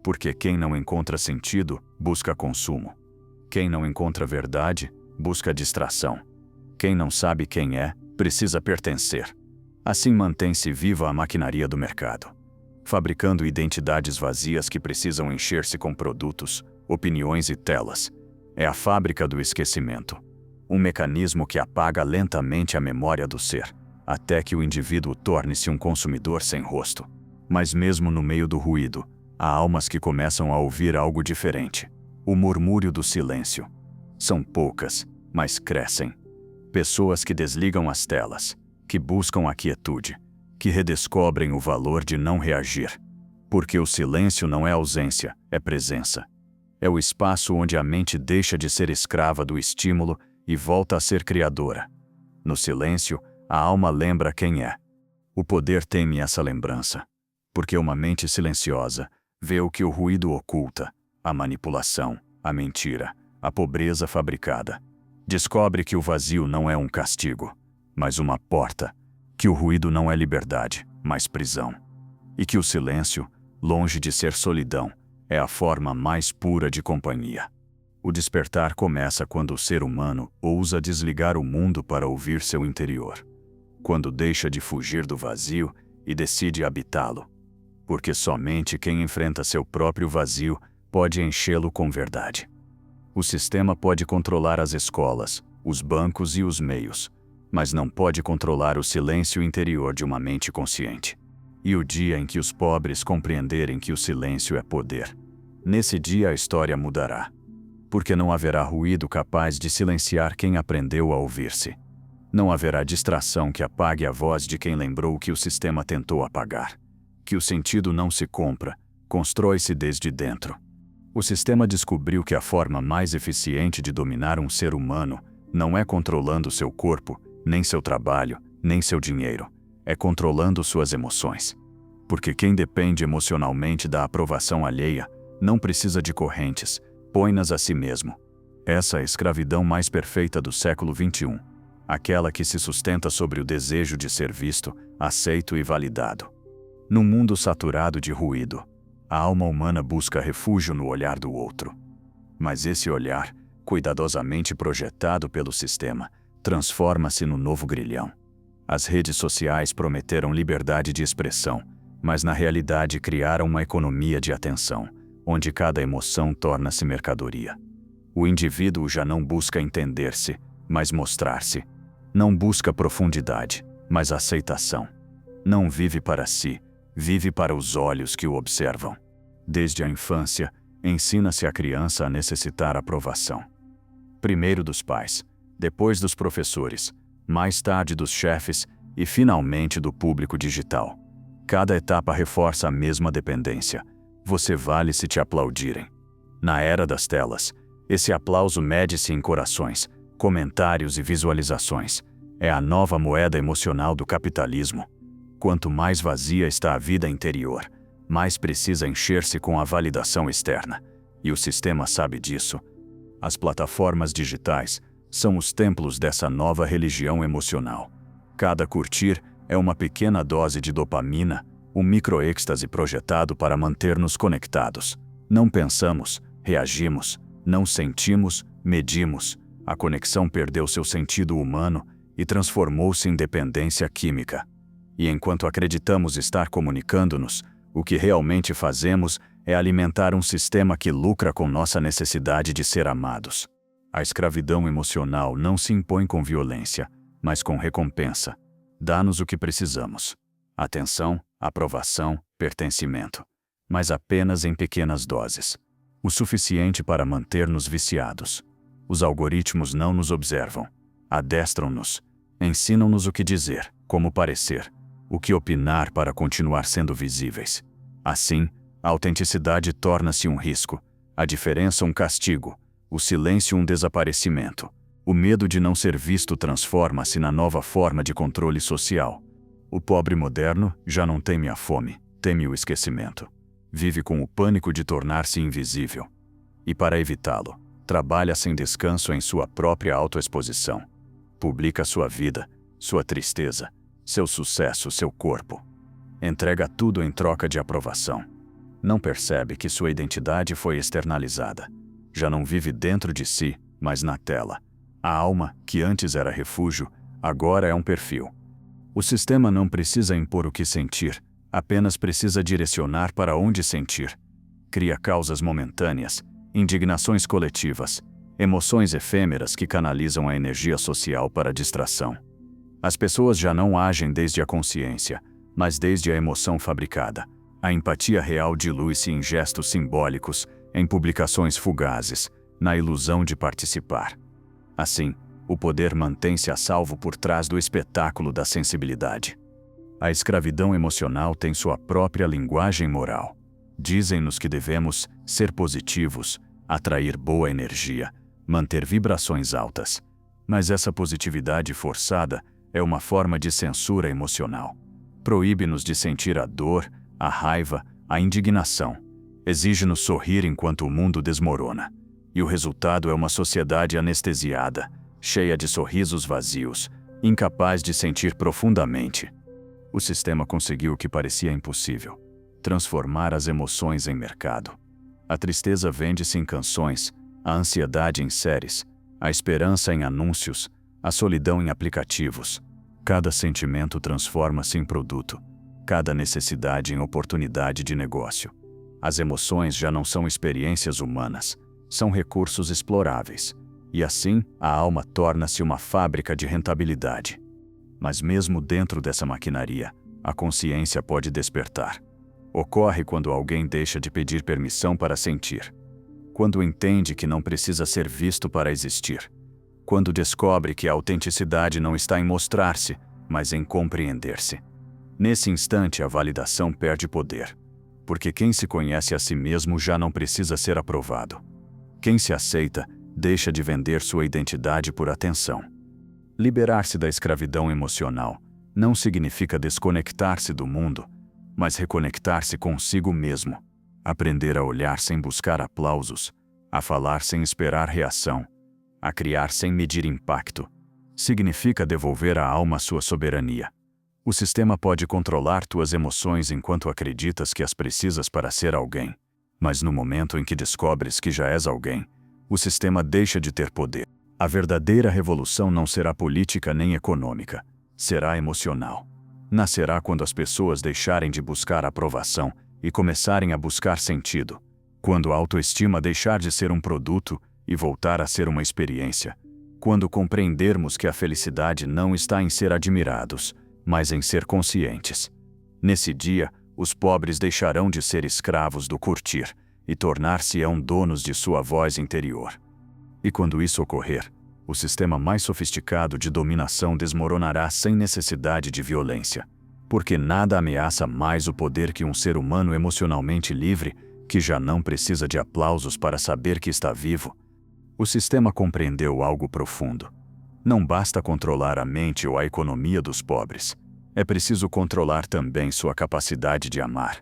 Porque quem não encontra sentido, busca consumo. Quem não encontra verdade, busca distração. Quem não sabe quem é, precisa pertencer. Assim mantém-se viva a maquinaria do mercado, fabricando identidades vazias que precisam encher-se com produtos, opiniões e telas. É a fábrica do esquecimento. Um mecanismo que apaga lentamente a memória do ser, até que o indivíduo torne-se um consumidor sem rosto. Mas mesmo no meio do ruído, há almas que começam a ouvir algo diferente. O murmúrio do silêncio. São poucas, mas crescem. Pessoas que desligam as telas, que buscam a quietude, que redescobrem o valor de não reagir. Porque o silêncio não é ausência, é presença. É o espaço onde a mente deixa de ser escrava do estímulo e volta a ser criadora. No silêncio, a alma lembra quem é. O poder teme essa lembrança, porque uma mente silenciosa vê o que o ruído oculta, a manipulação, a mentira, a pobreza fabricada. Descobre que o vazio não é um castigo, mas uma porta, que o ruído não é liberdade, mas prisão. E que o silêncio, longe de ser solidão, é a forma mais pura de companhia. O despertar começa quando o ser humano ousa desligar o mundo para ouvir seu interior. Quando deixa de fugir do vazio e decide habitá-lo. Porque somente quem enfrenta seu próprio vazio pode enchê-lo com verdade. O sistema pode controlar as escolas, os bancos e os meios, mas não pode controlar o silêncio interior de uma mente consciente. E o dia em que os pobres compreenderem que o silêncio é poder, nesse dia a história mudará. Porque não haverá ruído capaz de silenciar quem aprendeu a ouvir-se. Não haverá distração que apague a voz de quem lembrou que o sistema tentou apagar. Que o sentido não se compra, constrói-se desde dentro. O sistema descobriu que a forma mais eficiente de dominar um ser humano não é controlando seu corpo, nem seu trabalho, nem seu dinheiro. É controlando suas emoções. Porque quem depende emocionalmente da aprovação alheia não precisa de correntes, põe-nas a si mesmo. Essa é a escravidão mais perfeita do século XXI. Aquela que se sustenta sobre o desejo de ser visto, aceito e validado. Num mundo saturado de ruído, a alma humana busca refúgio no olhar do outro. Mas esse olhar, cuidadosamente projetado pelo sistema, transforma-se no novo grilhão. As redes sociais prometeram liberdade de expressão, mas na realidade criaram uma economia de atenção, onde cada emoção torna-se mercadoria. O indivíduo já não busca entender-se, mas mostrar-se. Não busca profundidade, mas aceitação. Não vive para si, vive para os olhos que o observam. Desde a infância, ensina-se a criança a necessitar aprovação. Primeiro dos pais, depois dos professores, mais tarde dos chefes e finalmente do público digital. Cada etapa reforça a mesma dependência. Você vale se te aplaudirem. Na era das telas, esse aplauso mede-se em corações, comentários e visualizações. É a nova moeda emocional do capitalismo. Quanto mais vazia está a vida interior, mais precisa encher-se com a validação externa. E o sistema sabe disso. As plataformas digitais são os templos dessa nova religião emocional. Cada curtir é uma pequena dose de dopamina, um microêxtase projetado para manter-nos conectados. Não pensamos, reagimos, não sentimos, medimos. A conexão perdeu seu sentido humano e transformou-se em dependência química. E enquanto acreditamos estar comunicando-nos, o que realmente fazemos é alimentar um sistema que lucra com nossa necessidade de ser amados. A escravidão emocional não se impõe com violência, mas com recompensa. Dá-nos o que precisamos: atenção, aprovação, pertencimento. Mas apenas em pequenas doses. O suficiente para manter-nos viciados. Os algoritmos não nos observam. Adestram-nos. Ensinam-nos o que dizer, como parecer, o que opinar para continuar sendo visíveis. Assim, a autenticidade torna-se um risco, a diferença um castigo, o silêncio um desaparecimento. O medo de não ser visto transforma-se na nova forma de controle social. O pobre moderno já não teme a fome, teme o esquecimento. vive com o pânico de tornar-se invisível. E para evitá-lo, trabalha sem descanso em sua própria autoexposição. Publica sua vida, sua tristeza, seu sucesso, seu corpo. Entrega tudo em troca de aprovação. Não percebe que sua identidade foi externalizada. Já não vive dentro de si, mas na tela. A alma, que antes era refúgio, agora é um perfil. O sistema não precisa impor o que sentir, apenas precisa direcionar para onde sentir. Cria causas momentâneas, indignações coletivas, emoções efêmeras que canalizam a energia social para a distração. As pessoas já não agem desde a consciência, mas desde a emoção fabricada. A empatia real dilui-se em gestos simbólicos, em publicações fugazes, na ilusão de participar. Assim, o poder mantém-se a salvo por trás do espetáculo da sensibilidade. A escravidão emocional tem sua própria linguagem moral. Dizem-nos que devemos ser positivos, atrair boa energia, manter vibrações altas. Mas essa positividade forçada é uma forma de censura emocional. Proíbe-nos de sentir a dor, a raiva, a indignação. Exige-nos sorrir enquanto o mundo desmorona. E o resultado é uma sociedade anestesiada, cheia de sorrisos vazios, incapaz de sentir profundamente. O sistema conseguiu o que parecia impossível: transformar as emoções em mercado. A tristeza vende-se em canções, a ansiedade em séries, a esperança em anúncios, a solidão em aplicativos. Cada sentimento transforma-se em produto, cada necessidade em oportunidade de negócio. As emoções já não são experiências humanas, são recursos exploráveis. E assim, a alma torna-se uma fábrica de rentabilidade. Mas mesmo dentro dessa maquinaria, a consciência pode despertar. Ocorre quando alguém deixa de pedir permissão para sentir. Quando entende que não precisa ser visto para existir. Quando descobre que a autenticidade não está em mostrar-se, mas em compreender-se. Nesse instante, a validação perde poder. Porque quem se conhece a si mesmo já não precisa ser aprovado. Quem se aceita, deixa de vender sua identidade por atenção. Liberar-se da escravidão emocional não significa desconectar-se do mundo, mas reconectar-se consigo mesmo. Aprender a olhar sem buscar aplausos, a falar sem esperar reação, a criar sem medir impacto. Significa devolver à alma sua soberania. O sistema pode controlar tuas emoções enquanto acreditas que as precisas para ser alguém. Mas no momento em que descobres que já és alguém, o sistema deixa de ter poder. A verdadeira revolução não será política nem econômica, será emocional. Nascerá quando as pessoas deixarem de buscar aprovação e começarem a buscar sentido. Quando a autoestima deixar de ser um produto e voltar a ser uma experiência. Quando compreendermos que a felicidade não está em ser admirados, mas em ser conscientes. Nesse dia, os pobres deixarão de ser escravos do curtir e tornar-se-ão donos de sua voz interior. E quando isso ocorrer, o sistema mais sofisticado de dominação desmoronará sem necessidade de violência. Porque nada ameaça mais o poder que um ser humano emocionalmente livre, que já não precisa de aplausos para saber que está vivo. O sistema compreendeu algo profundo. Não basta controlar a mente ou a economia dos pobres. É preciso controlar também sua capacidade de amar.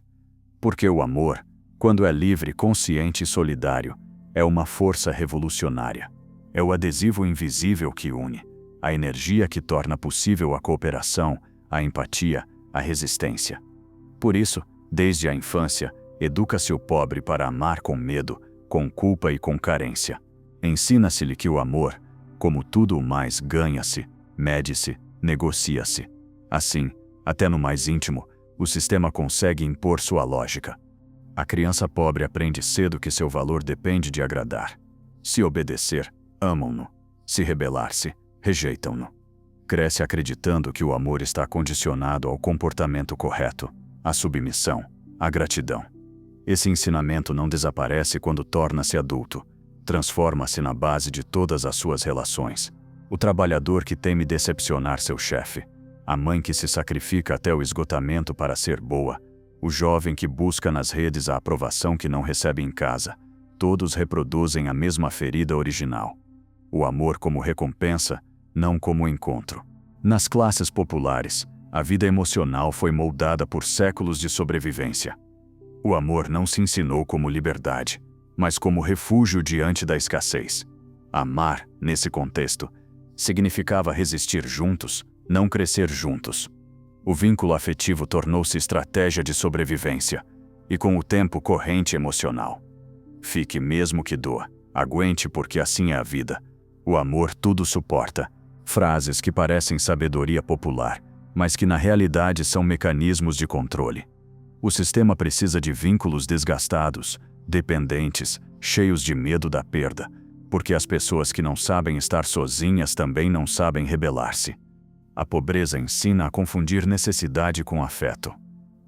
Porque o amor, quando é livre, consciente e solidário, é uma força revolucionária. É o adesivo invisível que une, a energia que torna possível a cooperação, a empatia, a resistência. Por isso, desde a infância, educa-se o pobre para amar com medo, com culpa e com carência. Ensina-se-lhe que o amor, como tudo o mais, ganha-se, mede-se, negocia-se. Assim, até no mais íntimo, o sistema consegue impor sua lógica. A criança pobre aprende cedo que seu valor depende de agradar. Se obedecer, amam-no. Se rebelar-se, rejeitam-no. Cresce acreditando que o amor está condicionado ao comportamento correto, à submissão, à gratidão. Esse ensinamento não desaparece quando torna-se adulto. Transforma-se na base de todas as suas relações. O trabalhador que teme decepcionar seu chefe. A mãe que se sacrifica até o esgotamento para ser boa. O jovem que busca nas redes a aprovação que não recebe em casa. Todos reproduzem a mesma ferida original. O amor como recompensa, não como encontro. Nas classes populares, a vida emocional foi moldada por séculos de sobrevivência. O amor não se ensinou como liberdade, mas como refúgio diante da escassez. Amar, nesse contexto, significava resistir juntos, não crescer juntos. O vínculo afetivo tornou-se estratégia de sobrevivência e, com o tempo, corrente emocional. Fique mesmo que doa, aguente porque assim é a vida. O amor tudo suporta. Frases que parecem sabedoria popular, mas que na realidade são mecanismos de controle. O sistema precisa de vínculos desgastados, dependentes, cheios de medo da perda, porque as pessoas que não sabem estar sozinhas também não sabem rebelar-se. A pobreza ensina a confundir necessidade com afeto.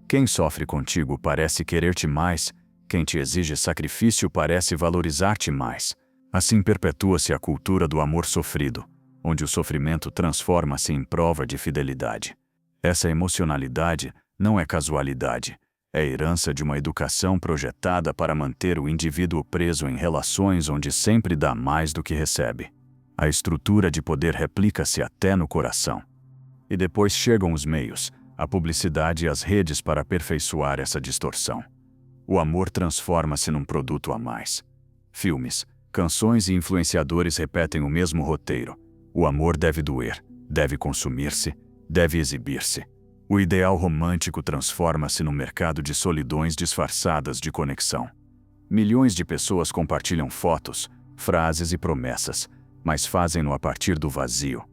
Quem sofre contigo parece querer-te mais, quem te exige sacrifício parece valorizar-te mais. Assim perpetua-se a cultura do amor sofrido, onde o sofrimento transforma-se em prova de fidelidade. Essa emocionalidade não é casualidade, é herança de uma educação projetada para manter o indivíduo preso em relações onde sempre dá mais do que recebe. A estrutura de poder replica-se até no coração. E depois chegam os meios, a publicidade e as redes para aperfeiçoar essa distorção. O amor transforma-se num produto a mais. Filmes, canções e influenciadores repetem o mesmo roteiro. O amor deve doer, deve consumir-se, deve exibir-se. O ideal romântico transforma-se num mercado de solidões disfarçadas de conexão. Milhões de pessoas compartilham fotos, frases e promessas, mas fazem-no a partir do vazio.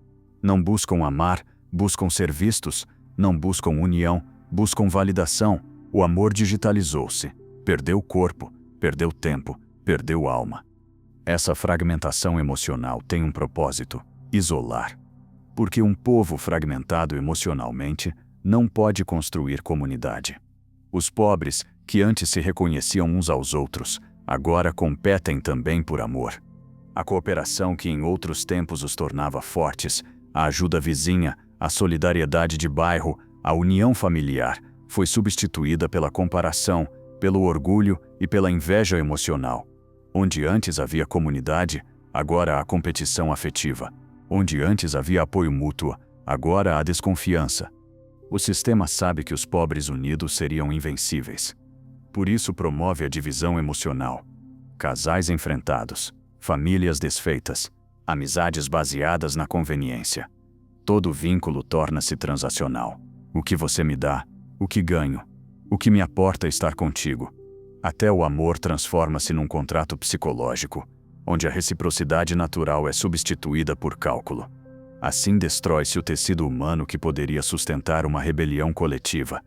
Não buscam amar, buscam ser vistos, não buscam união, buscam validação. O amor digitalizou-se, perdeu corpo, perdeu tempo, perdeu alma. Essa fragmentação emocional tem um propósito: isolar. Porque um povo fragmentado emocionalmente não pode construir comunidade. Os pobres, que antes se reconheciam uns aos outros, agora competem também por amor. A cooperação que em outros tempos os tornava fortes, a ajuda vizinha, a solidariedade de bairro, a união familiar, foi substituída pela comparação, pelo orgulho e pela inveja emocional. Onde antes havia comunidade, agora há competição afetiva. Onde antes havia apoio mútuo, agora há desconfiança. O sistema sabe que os pobres unidos seriam invencíveis. Por isso promove a divisão emocional. Casais enfrentados, famílias desfeitas, amizades baseadas na conveniência. Todo vínculo torna-se transacional. O que você me dá, o que ganho, o que me aporta estar contigo. Até o amor transforma-se num contrato psicológico, onde a reciprocidade natural é substituída por cálculo. Assim destrói-se o tecido humano que poderia sustentar uma rebelião coletiva.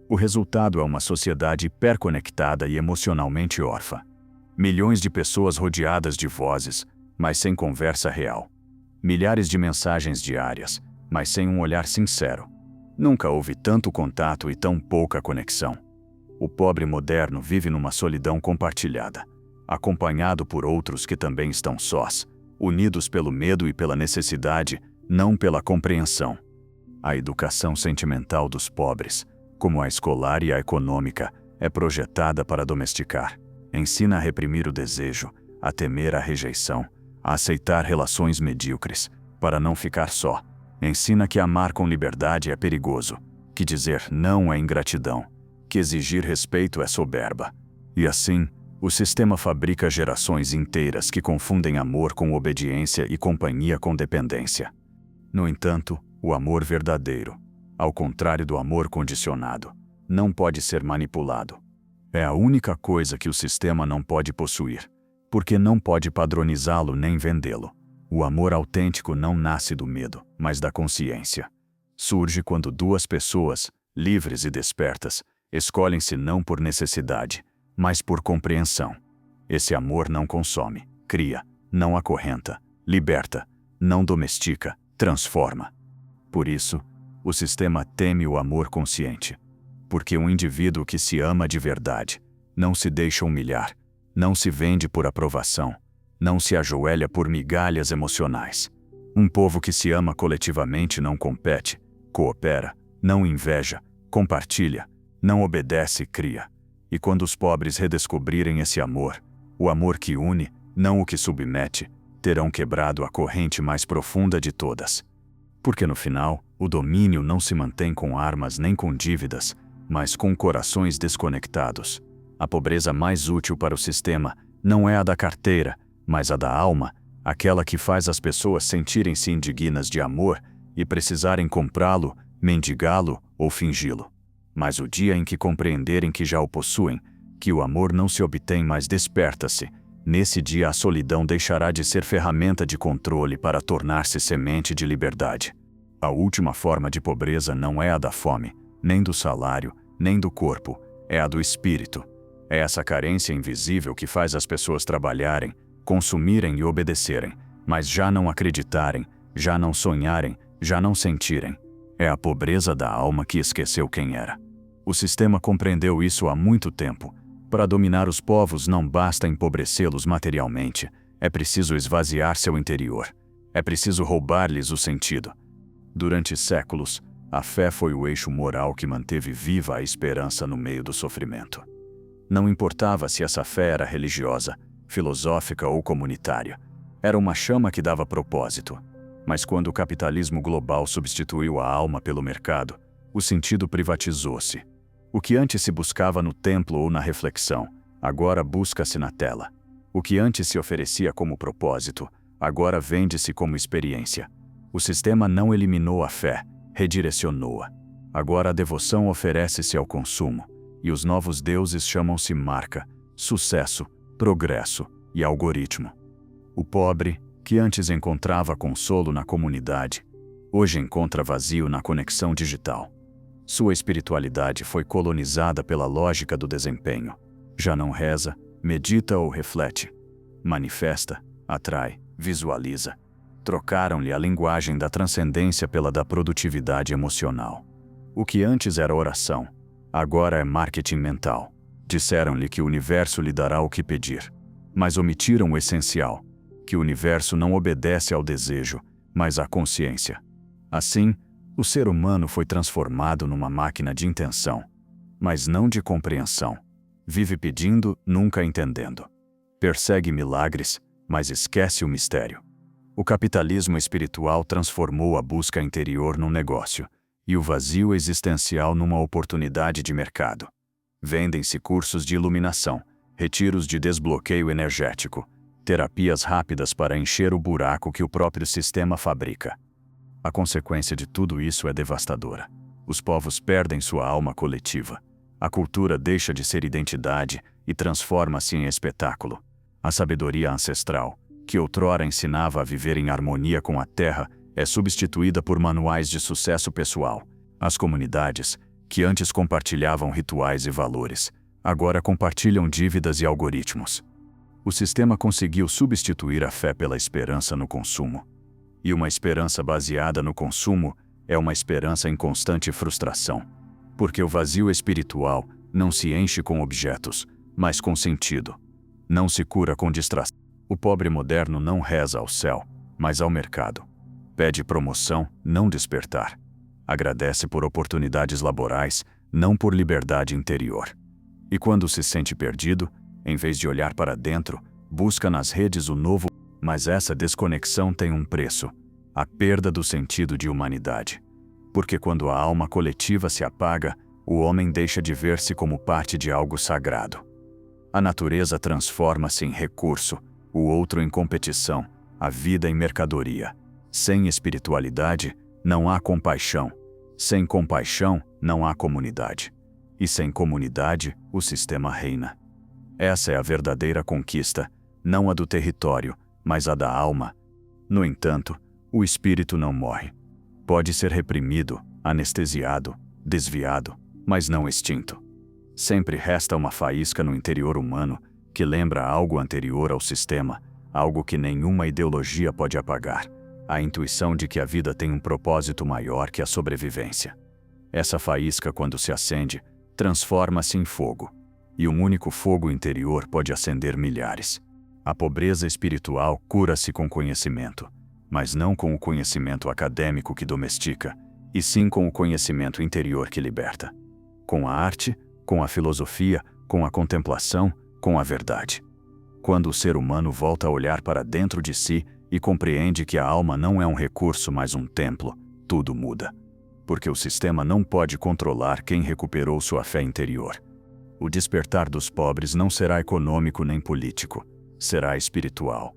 O resultado é uma sociedade hiperconectada e emocionalmente órfã. Milhões de pessoas rodeadas de vozes, mas sem conversa real. Milhares de mensagens diárias, mas sem um olhar sincero. Nunca houve tanto contato e tão pouca conexão. O pobre moderno vive numa solidão compartilhada, acompanhado por outros que também estão sós, unidos pelo medo e pela necessidade, não pela compreensão. A educação sentimental dos pobres, como a escolar e a econômica, é projetada para domesticar. Ensina a reprimir o desejo, a temer a rejeição, a aceitar relações medíocres, para não ficar só. Ensina que amar com liberdade é perigoso, que dizer não é ingratidão, que exigir respeito é soberba. E assim, o sistema fabrica gerações inteiras que confundem amor com obediência e companhia com dependência. No entanto, o amor verdadeiro, ao contrário do amor condicionado, não pode ser manipulado. É a única coisa que o sistema não pode possuir, porque não pode padronizá-lo nem vendê-lo. O amor autêntico não nasce do medo, mas da consciência. Surge quando duas pessoas, livres e despertas, escolhem-se não por necessidade, mas por compreensão. Esse amor não consome, cria, não acorrenta, liberta, não domestica, transforma. Por isso, o sistema teme o amor consciente. Porque um indivíduo que se ama de verdade não se deixa humilhar, não se vende por aprovação, não se ajoelha por migalhas emocionais. Um povo que se ama coletivamente não compete, coopera, não inveja, compartilha, não obedece e cria. E quando os pobres redescobrirem esse amor, o amor que une, não o que submete, terão quebrado a corrente mais profunda de todas. Porque no final, o domínio não se mantém com armas nem com dívidas, mas com corações desconectados. A pobreza mais útil para o sistema não é a da carteira, mas a da alma, aquela que faz as pessoas sentirem-se indignas de amor e precisarem comprá-lo, mendigá-lo ou fingi-lo. Mas o dia em que compreenderem que já o possuem, que o amor não se obtém, mas desperta-se, nesse dia a solidão deixará de ser ferramenta de controle para tornar-se semente de liberdade. A última forma de pobreza não é a da fome, nem do salário, nem do corpo, é a do espírito. É essa carência invisível que faz as pessoas trabalharem, consumirem e obedecerem, mas já não acreditarem, já não sonharem, já não sentirem. É a pobreza da alma que esqueceu quem era. O sistema compreendeu isso há muito tempo. Para dominar os povos não basta empobrecê-los materialmente, é preciso esvaziar seu interior. É preciso roubar-lhes o sentido. Durante séculos, a fé foi o eixo moral que manteve viva a esperança no meio do sofrimento. Não importava se essa fé era religiosa, filosófica ou comunitária. Era uma chama que dava propósito. Mas quando o capitalismo global substituiu a alma pelo mercado, o sentido privatizou-se. O que antes se buscava no templo ou na reflexão, agora busca-se na tela. O que antes se oferecia como propósito, agora vende-se como experiência. O sistema não eliminou a fé, redirecionou-a. Agora a devoção oferece-se ao consumo, e os novos deuses chamam-se marca, sucesso, progresso e algoritmo. O pobre, que antes encontrava consolo na comunidade, hoje encontra vazio na conexão digital. Sua espiritualidade foi colonizada pela lógica do desempenho. Já não reza, medita ou reflete. Manifesta, atrai, visualiza. Trocaram-lhe a linguagem da transcendência pela da produtividade emocional. O que antes era oração, agora é marketing mental. Disseram-lhe que o universo lhe dará o que pedir, mas omitiram o essencial, que o universo não obedece ao desejo, mas à consciência. Assim, o ser humano foi transformado numa máquina de intenção, mas não de compreensão. Vive pedindo, nunca entendendo. Persegue milagres, mas esquece o mistério. O capitalismo espiritual transformou a busca interior num negócio, e o vazio existencial numa oportunidade de mercado. Vendem-se cursos de iluminação, retiros de desbloqueio energético, terapias rápidas para encher o buraco que o próprio sistema fabrica. A consequência de tudo isso é devastadora. Os povos perdem sua alma coletiva. A cultura deixa de ser identidade e transforma-se em espetáculo. A sabedoria ancestral, que outrora ensinava a viver em harmonia com a terra, é substituída por manuais de sucesso pessoal. As comunidades, que antes compartilhavam rituais e valores, agora compartilham dívidas e algoritmos. O sistema conseguiu substituir a fé pela esperança no consumo. E uma esperança baseada no consumo é uma esperança em constante frustração, porque o vazio espiritual não se enche com objetos, mas com sentido. Não se cura com distração. O pobre moderno não reza ao céu, mas ao mercado. Pede promoção, não despertar. Agradece por oportunidades laborais, não por liberdade interior. E quando se sente perdido, em vez de olhar para dentro, busca nas redes o novo. Mas essa desconexão tem um preço: a perda do sentido de humanidade. Porque quando a alma coletiva se apaga, o homem deixa de ver-se como parte de algo sagrado. A natureza transforma-se em recurso, o outro em competição, a vida em mercadoria. Sem espiritualidade, não há compaixão. Sem compaixão, não há comunidade. E sem comunidade, o sistema reina. Essa é a verdadeira conquista, não a do território, mas a da alma. No entanto, o espírito não morre. Pode ser reprimido, anestesiado, desviado, mas não extinto. Sempre resta uma faísca no interior humano que lembra algo anterior ao sistema, algo que nenhuma ideologia pode apagar: a intuição de que a vida tem um propósito maior que a sobrevivência. Essa faísca, quando se acende, transforma-se em fogo. E um único fogo interior pode acender milhares. A pobreza espiritual cura-se com conhecimento, mas não com o conhecimento acadêmico que domestica, e sim com o conhecimento interior que liberta. Com a arte, com a filosofia, com a contemplação, com a verdade. Quando o ser humano volta a olhar para dentro de si e compreende que a alma não é um recurso, mas um templo, tudo muda. Porque o sistema não pode controlar quem recuperou sua fé interior. O despertar dos pobres não será econômico nem político, será espiritual.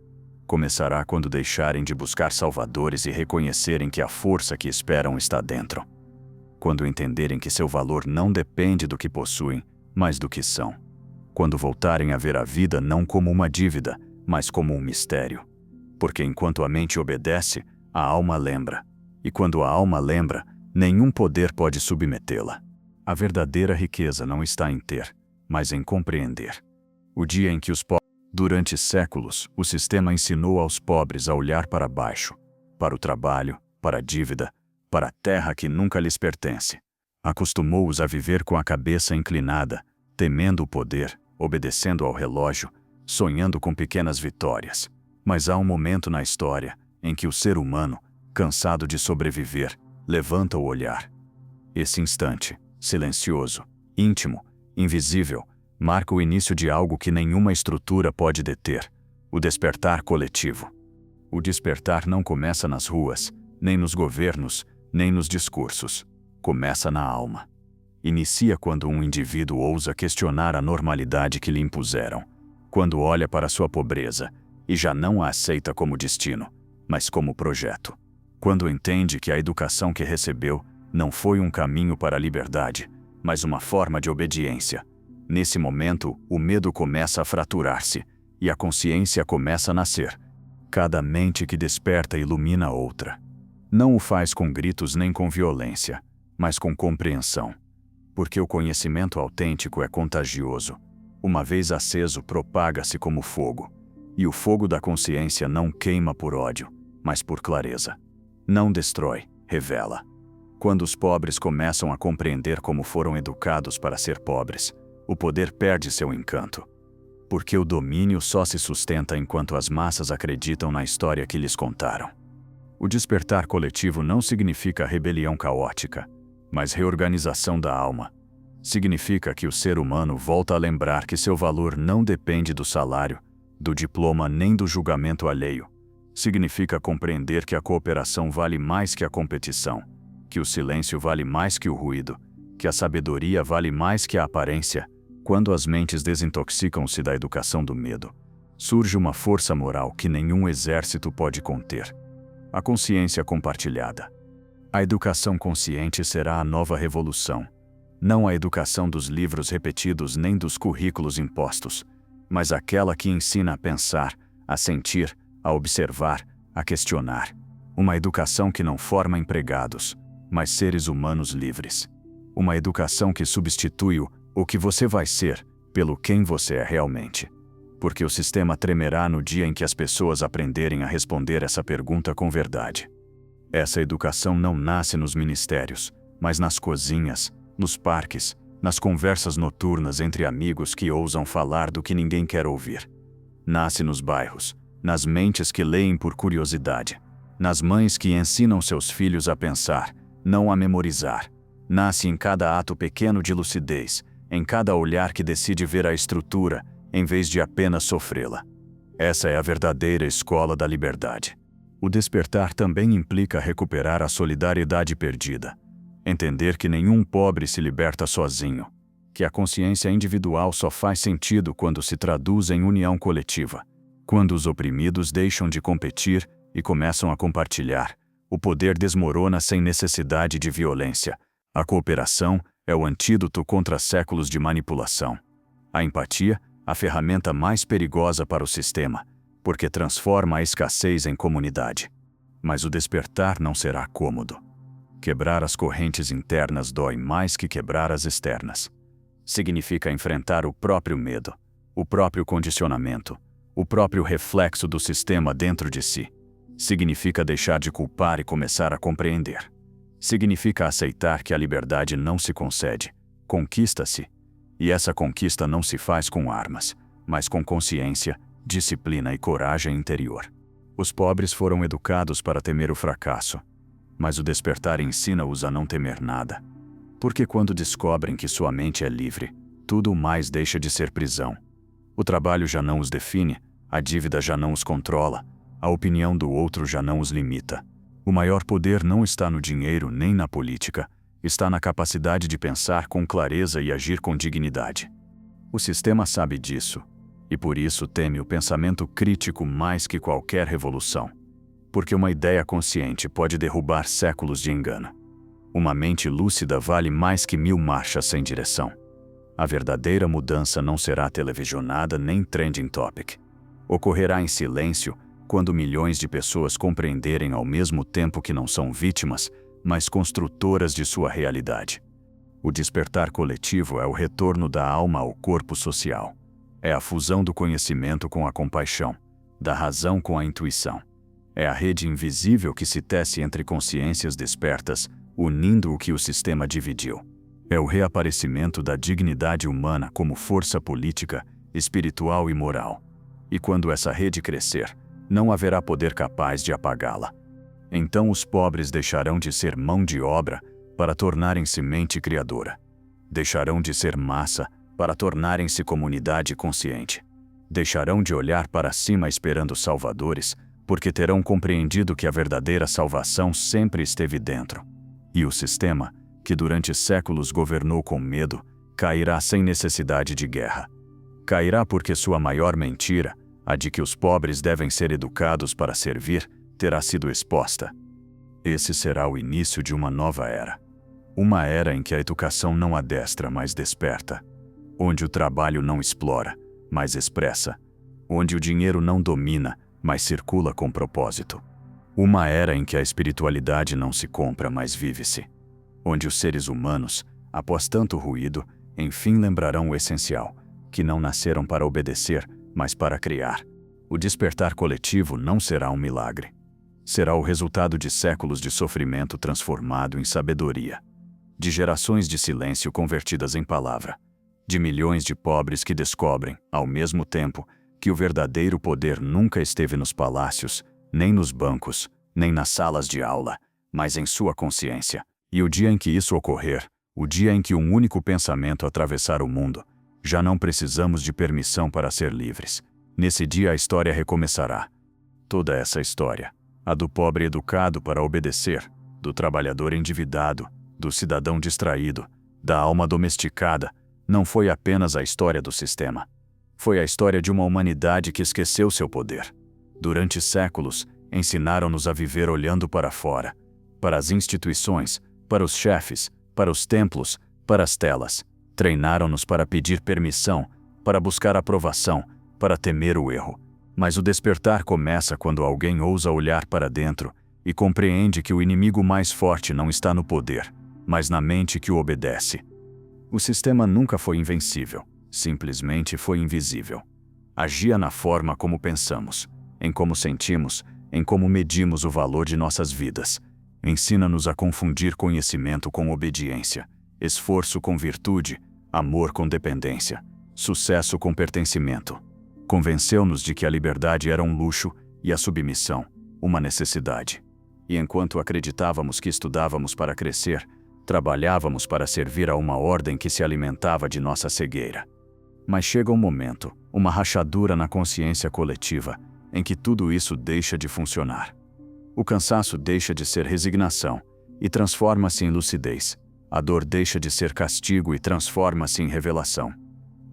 Começará quando deixarem de buscar salvadores e reconhecerem que a força que esperam está dentro. Quando entenderem que seu valor não depende do que possuem, mas do que são. Quando voltarem a ver a vida não como uma dívida, mas como um mistério. Porque enquanto a mente obedece, a alma lembra. E quando a alma lembra, nenhum poder pode submetê-la. A verdadeira riqueza não está em ter, mas em compreender. O dia em que os pobres, durante séculos, o sistema ensinou aos pobres a olhar para baixo, para o trabalho, para a dívida, para a terra que nunca lhes pertence. Acostumou-os a viver com a cabeça inclinada, temendo o poder, obedecendo ao relógio, sonhando com pequenas vitórias. Mas há um momento na história em que o ser humano, cansado de sobreviver, levanta o olhar. Esse instante, silencioso, íntimo, invisível, marca o início de algo que nenhuma estrutura pode deter: o despertar coletivo. O despertar não começa nas ruas, nem nos governos, nem nos discursos. Começa na alma. Inicia quando um indivíduo ousa questionar a normalidade que lhe impuseram, quando olha para sua pobreza e já não a aceita como destino, mas como projeto. Quando entende que a educação que recebeu não foi um caminho para a liberdade, mas uma forma de obediência. Nesse momento, o medo começa a fraturar-se e a consciência começa a nascer. Cada mente que desperta ilumina a outra. Não o faz com gritos nem com violência, mas com compreensão. Porque o conhecimento autêntico é contagioso. Uma vez aceso, propaga-se como fogo. E o fogo da consciência não queima por ódio, mas por clareza. Não destrói, revela. Quando os pobres começam a compreender como foram educados para ser pobres, o poder perde seu encanto. Porque o domínio só se sustenta enquanto as massas acreditam na história que lhes contaram. O despertar coletivo não significa rebelião caótica, mas reorganização da alma. Significa que o ser humano volta a lembrar que seu valor não depende do salário, do diploma nem do julgamento alheio. Significa compreender que a cooperação vale mais que a competição, que o silêncio vale mais que o ruído, que a sabedoria vale mais que a aparência. Quando as mentes desintoxicam-se da educação do medo, surge uma força moral que nenhum exército pode conter: a consciência compartilhada. A educação consciente será a nova revolução. Não a educação dos livros repetidos nem dos currículos impostos, mas aquela que ensina a pensar, a sentir, a observar, a questionar. Uma educação que não forma empregados, mas seres humanos livres. Uma educação que substitui o que você vai ser pelo quem você é realmente. Porque o sistema tremerá no dia em que as pessoas aprenderem a responder essa pergunta com verdade. Essa educação não nasce nos ministérios, mas nas cozinhas, nos parques, nas conversas noturnas entre amigos que ousam falar do que ninguém quer ouvir. Nasce nos bairros, nas mentes que leem por curiosidade, nas mães que ensinam seus filhos a pensar, não a memorizar. Nasce em cada ato pequeno de lucidez, em cada olhar que decide ver a estrutura, em vez de apenas sofrê-la. Essa é a verdadeira escola da liberdade. O despertar também implica recuperar a solidariedade perdida. Entender que nenhum pobre se liberta sozinho, que a consciência individual só faz sentido quando se traduz em união coletiva. Quando os oprimidos deixam de competir e começam a compartilhar, o poder desmorona sem necessidade de violência. A cooperação é o antídoto contra séculos de manipulação. A empatia, a ferramenta mais perigosa para o sistema, porque transforma a escassez em comunidade. Mas o despertar não será cômodo. Quebrar as correntes internas dói mais que quebrar as externas. Significa enfrentar o próprio medo, o próprio condicionamento, o próprio reflexo do sistema dentro de si. Significa deixar de culpar e começar a compreender. Significa aceitar que a liberdade não se concede, conquista-se. E essa conquista não se faz com armas, mas com consciência, disciplina e coragem interior. Os pobres foram educados para temer o fracasso, mas o despertar ensina-os a não temer nada. Porque quando descobrem que sua mente é livre, tudo mais deixa de ser prisão. O trabalho já não os define, a dívida já não os controla, a opinião do outro já não os limita. O maior poder não está no dinheiro nem na política, está na capacidade de pensar com clareza e agir com dignidade. O sistema sabe disso, e por isso teme o pensamento crítico mais que qualquer revolução. Porque uma ideia consciente pode derrubar séculos de engano. Uma mente lúcida vale mais que 1000 marchas sem direção. A verdadeira mudança não será televisionada nem trending topic. Ocorrerá em silêncio, quando milhões de pessoas compreenderem ao mesmo tempo que não são vítimas, mas construtoras de sua realidade. O despertar coletivo é o retorno da alma ao corpo social. É a fusão do conhecimento com a compaixão, da razão com a intuição. É a rede invisível que se tece entre consciências despertas, unindo o que o sistema dividiu. É o reaparecimento da dignidade humana como força política, espiritual e moral. E quando essa rede crescer, não haverá poder capaz de apagá-la. Então os pobres deixarão de ser mão de obra para tornarem-se mente criadora. Deixarão de ser massa para tornarem-se comunidade consciente. Deixarão de olhar para cima esperando salvadores, porque terão compreendido que a verdadeira salvação sempre esteve dentro. E o sistema, que durante séculos governou com medo, cairá sem necessidade de guerra. Cairá porque sua maior mentira, a de que os pobres devem ser educados para servir, terá sido exposta. Esse será o início de uma nova era. Uma era em que a educação não adestra, mas desperta. Onde o trabalho não explora, mas expressa. Onde o dinheiro não domina, mas circula com propósito. Uma era em que a espiritualidade não se compra, mas vive-se. Onde os seres humanos, após tanto ruído, enfim lembrarão o essencial, que não nasceram para obedecer, mas para criar. O despertar coletivo não será um milagre. Será o resultado de séculos de sofrimento transformado em sabedoria. De gerações de silêncio convertidas em palavra. De milhões de pobres que descobrem, ao mesmo tempo, que o verdadeiro poder nunca esteve nos palácios, nem nos bancos, nem nas salas de aula, mas em sua consciência. E o dia em que isso ocorrer, o dia em que um único pensamento atravessar o mundo, já não precisamos de permissão para ser livres. Nesse dia a história recomeçará. Toda essa história, a do pobre educado para obedecer, do trabalhador endividado, do cidadão distraído, da alma domesticada, não foi apenas a história do sistema. Foi a história de uma humanidade que esqueceu seu poder. Durante séculos, ensinaram-nos a viver olhando para fora, para as instituições, para os chefes, para os templos, para as telas. Treinaram-nos para pedir permissão, para buscar aprovação, para temer o erro. Mas o despertar começa quando alguém ousa olhar para dentro e compreende que o inimigo mais forte não está no poder, mas na mente que o obedece. O sistema nunca foi invencível, simplesmente foi invisível. Agia na forma como pensamos, em como sentimos, em como medimos o valor de nossas vidas. Ensina-nos a confundir conhecimento com obediência, esforço com virtude, amor com dependência, sucesso com pertencimento. Convenceu-nos de que a liberdade era um luxo e a submissão, uma necessidade. E enquanto acreditávamos que estudávamos para crescer, trabalhávamos para servir a uma ordem que se alimentava de nossa cegueira. Mas chega um momento, uma rachadura na consciência coletiva, em que tudo isso deixa de funcionar. O cansaço deixa de ser resignação e transforma-se em lucidez. A dor deixa de ser castigo e transforma-se em revelação.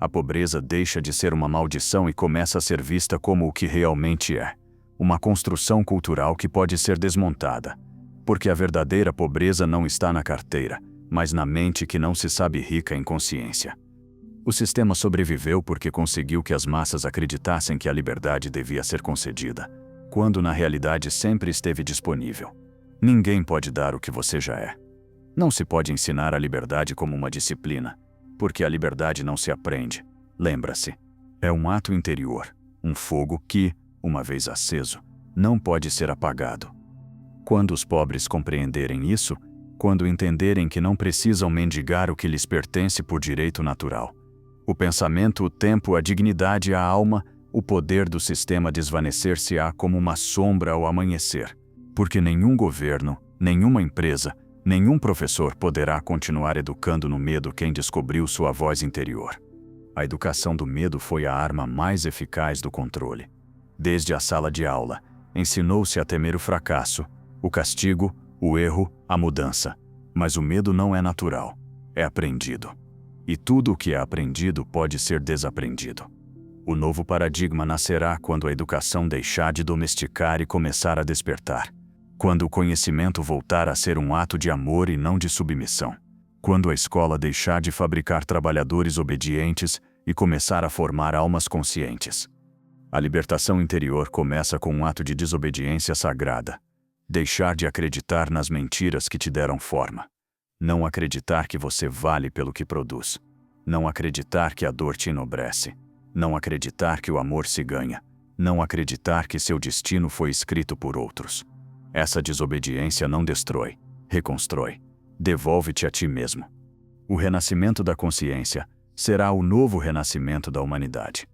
A pobreza deixa de ser uma maldição e começa a ser vista como o que realmente é, uma construção cultural que pode ser desmontada. Porque a verdadeira pobreza não está na carteira, mas na mente que não se sabe rica em consciência. O sistema sobreviveu porque conseguiu que as massas acreditassem que a liberdade devia ser concedida, quando na realidade sempre esteve disponível. Ninguém pode dar o que você já é. Não se pode ensinar a liberdade como uma disciplina, porque a liberdade não se aprende. Lembra-se, é um ato interior, um fogo que, uma vez aceso, não pode ser apagado. Quando os pobres compreenderem isso, quando entenderem que não precisam mendigar o que lhes pertence por direito natural, o pensamento, o tempo, a dignidade, a alma, o poder do sistema desvanecer-se-á como uma sombra ao amanhecer, porque nenhum governo, nenhuma empresa, nenhum professor poderá continuar educando no medo quem descobriu sua voz interior. A educação do medo foi a arma mais eficaz do controle. Desde a sala de aula, ensinou-se a temer o fracasso, o castigo, o erro, a mudança. Mas o medo não é natural, é aprendido. E tudo o que é aprendido pode ser desaprendido. O novo paradigma nascerá quando a educação deixar de domesticar e começar a despertar. Quando o conhecimento voltar a ser um ato de amor e não de submissão. Quando a escola deixar de fabricar trabalhadores obedientes e começar a formar almas conscientes. A libertação interior começa com um ato de desobediência sagrada. Deixar de acreditar nas mentiras que te deram forma. Não acreditar que você vale pelo que produz. Não acreditar que a dor te enobrece. Não acreditar que o amor se ganha. Não acreditar que seu destino foi escrito por outros. Essa desobediência não destrói, reconstrói. Devolve-te a ti mesmo. O renascimento da consciência será o novo renascimento da humanidade.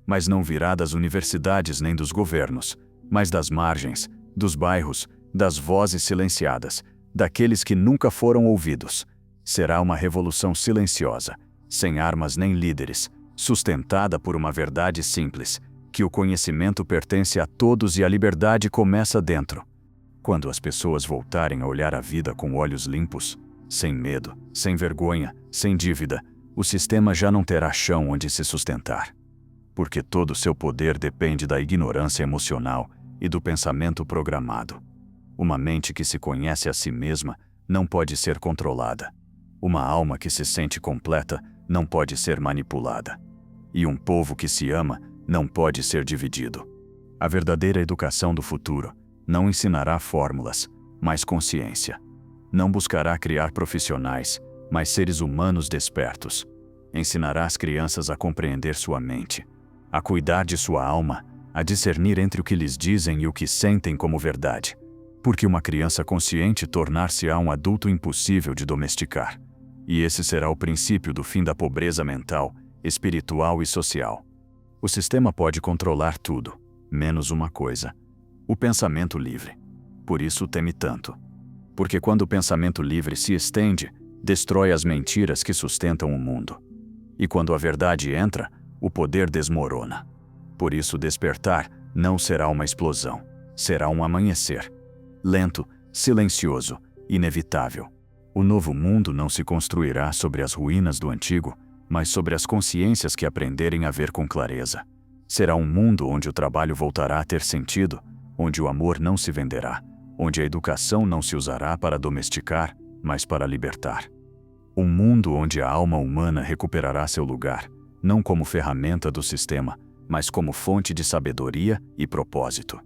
Mas não virá das universidades nem dos governos, mas das margens, dos bairros, das vozes silenciadas, daqueles que nunca foram ouvidos. Será uma revolução silenciosa, sem armas nem líderes, sustentada por uma verdade simples, que o conhecimento pertence a todos e a liberdade começa dentro. Quando as pessoas voltarem a olhar a vida com olhos limpos, sem medo, sem vergonha, sem dívida, o sistema já não terá chão onde se sustentar. Porque todo o seu poder depende da ignorância emocional e do pensamento programado. Uma mente que se conhece a si mesma não pode ser controlada. Uma alma que se sente completa não pode ser manipulada. E um povo que se ama não pode ser dividido. A verdadeira educação do futuro não ensinará fórmulas, mas consciência. Não buscará criar profissionais, mas seres humanos despertos. Ensinará as crianças a compreender sua mente, a cuidar de sua alma, a discernir entre o que lhes dizem e o que sentem como verdade. Porque uma criança consciente tornar-se-á um adulto impossível de domesticar. E esse será o princípio do fim da pobreza mental, espiritual e social. O sistema pode controlar tudo, menos uma coisa: o pensamento livre. Por isso teme tanto. Porque quando o pensamento livre se estende, destrói as mentiras que sustentam o mundo. E quando a verdade entra, o poder desmorona. Por isso despertar não será uma explosão, será um amanhecer. Lento, silencioso, inevitável. O novo mundo não se construirá sobre as ruínas do antigo, mas sobre as consciências que aprenderem a ver com clareza. Será um mundo onde o trabalho voltará a ter sentido, onde o amor não se venderá, onde a educação não se usará para domesticar, mas para libertar. Um mundo onde a alma humana recuperará seu lugar, não como ferramenta do sistema, mas como fonte de sabedoria e propósito.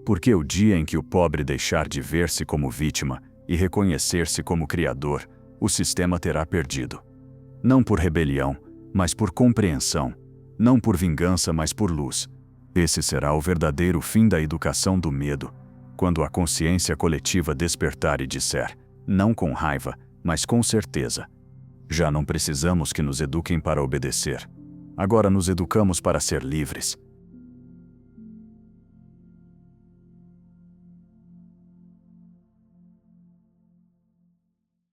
Porque o dia em que o pobre deixar de ver-se como vítima e reconhecer-se como criador, o sistema terá perdido. Não por rebelião, mas por compreensão. Não por vingança, mas por luz. Esse será o verdadeiro fim da educação do medo, quando a consciência coletiva despertar e disser, não com raiva, mas com certeza: já não precisamos que nos eduquem para obedecer. Agora nos educamos para ser livres.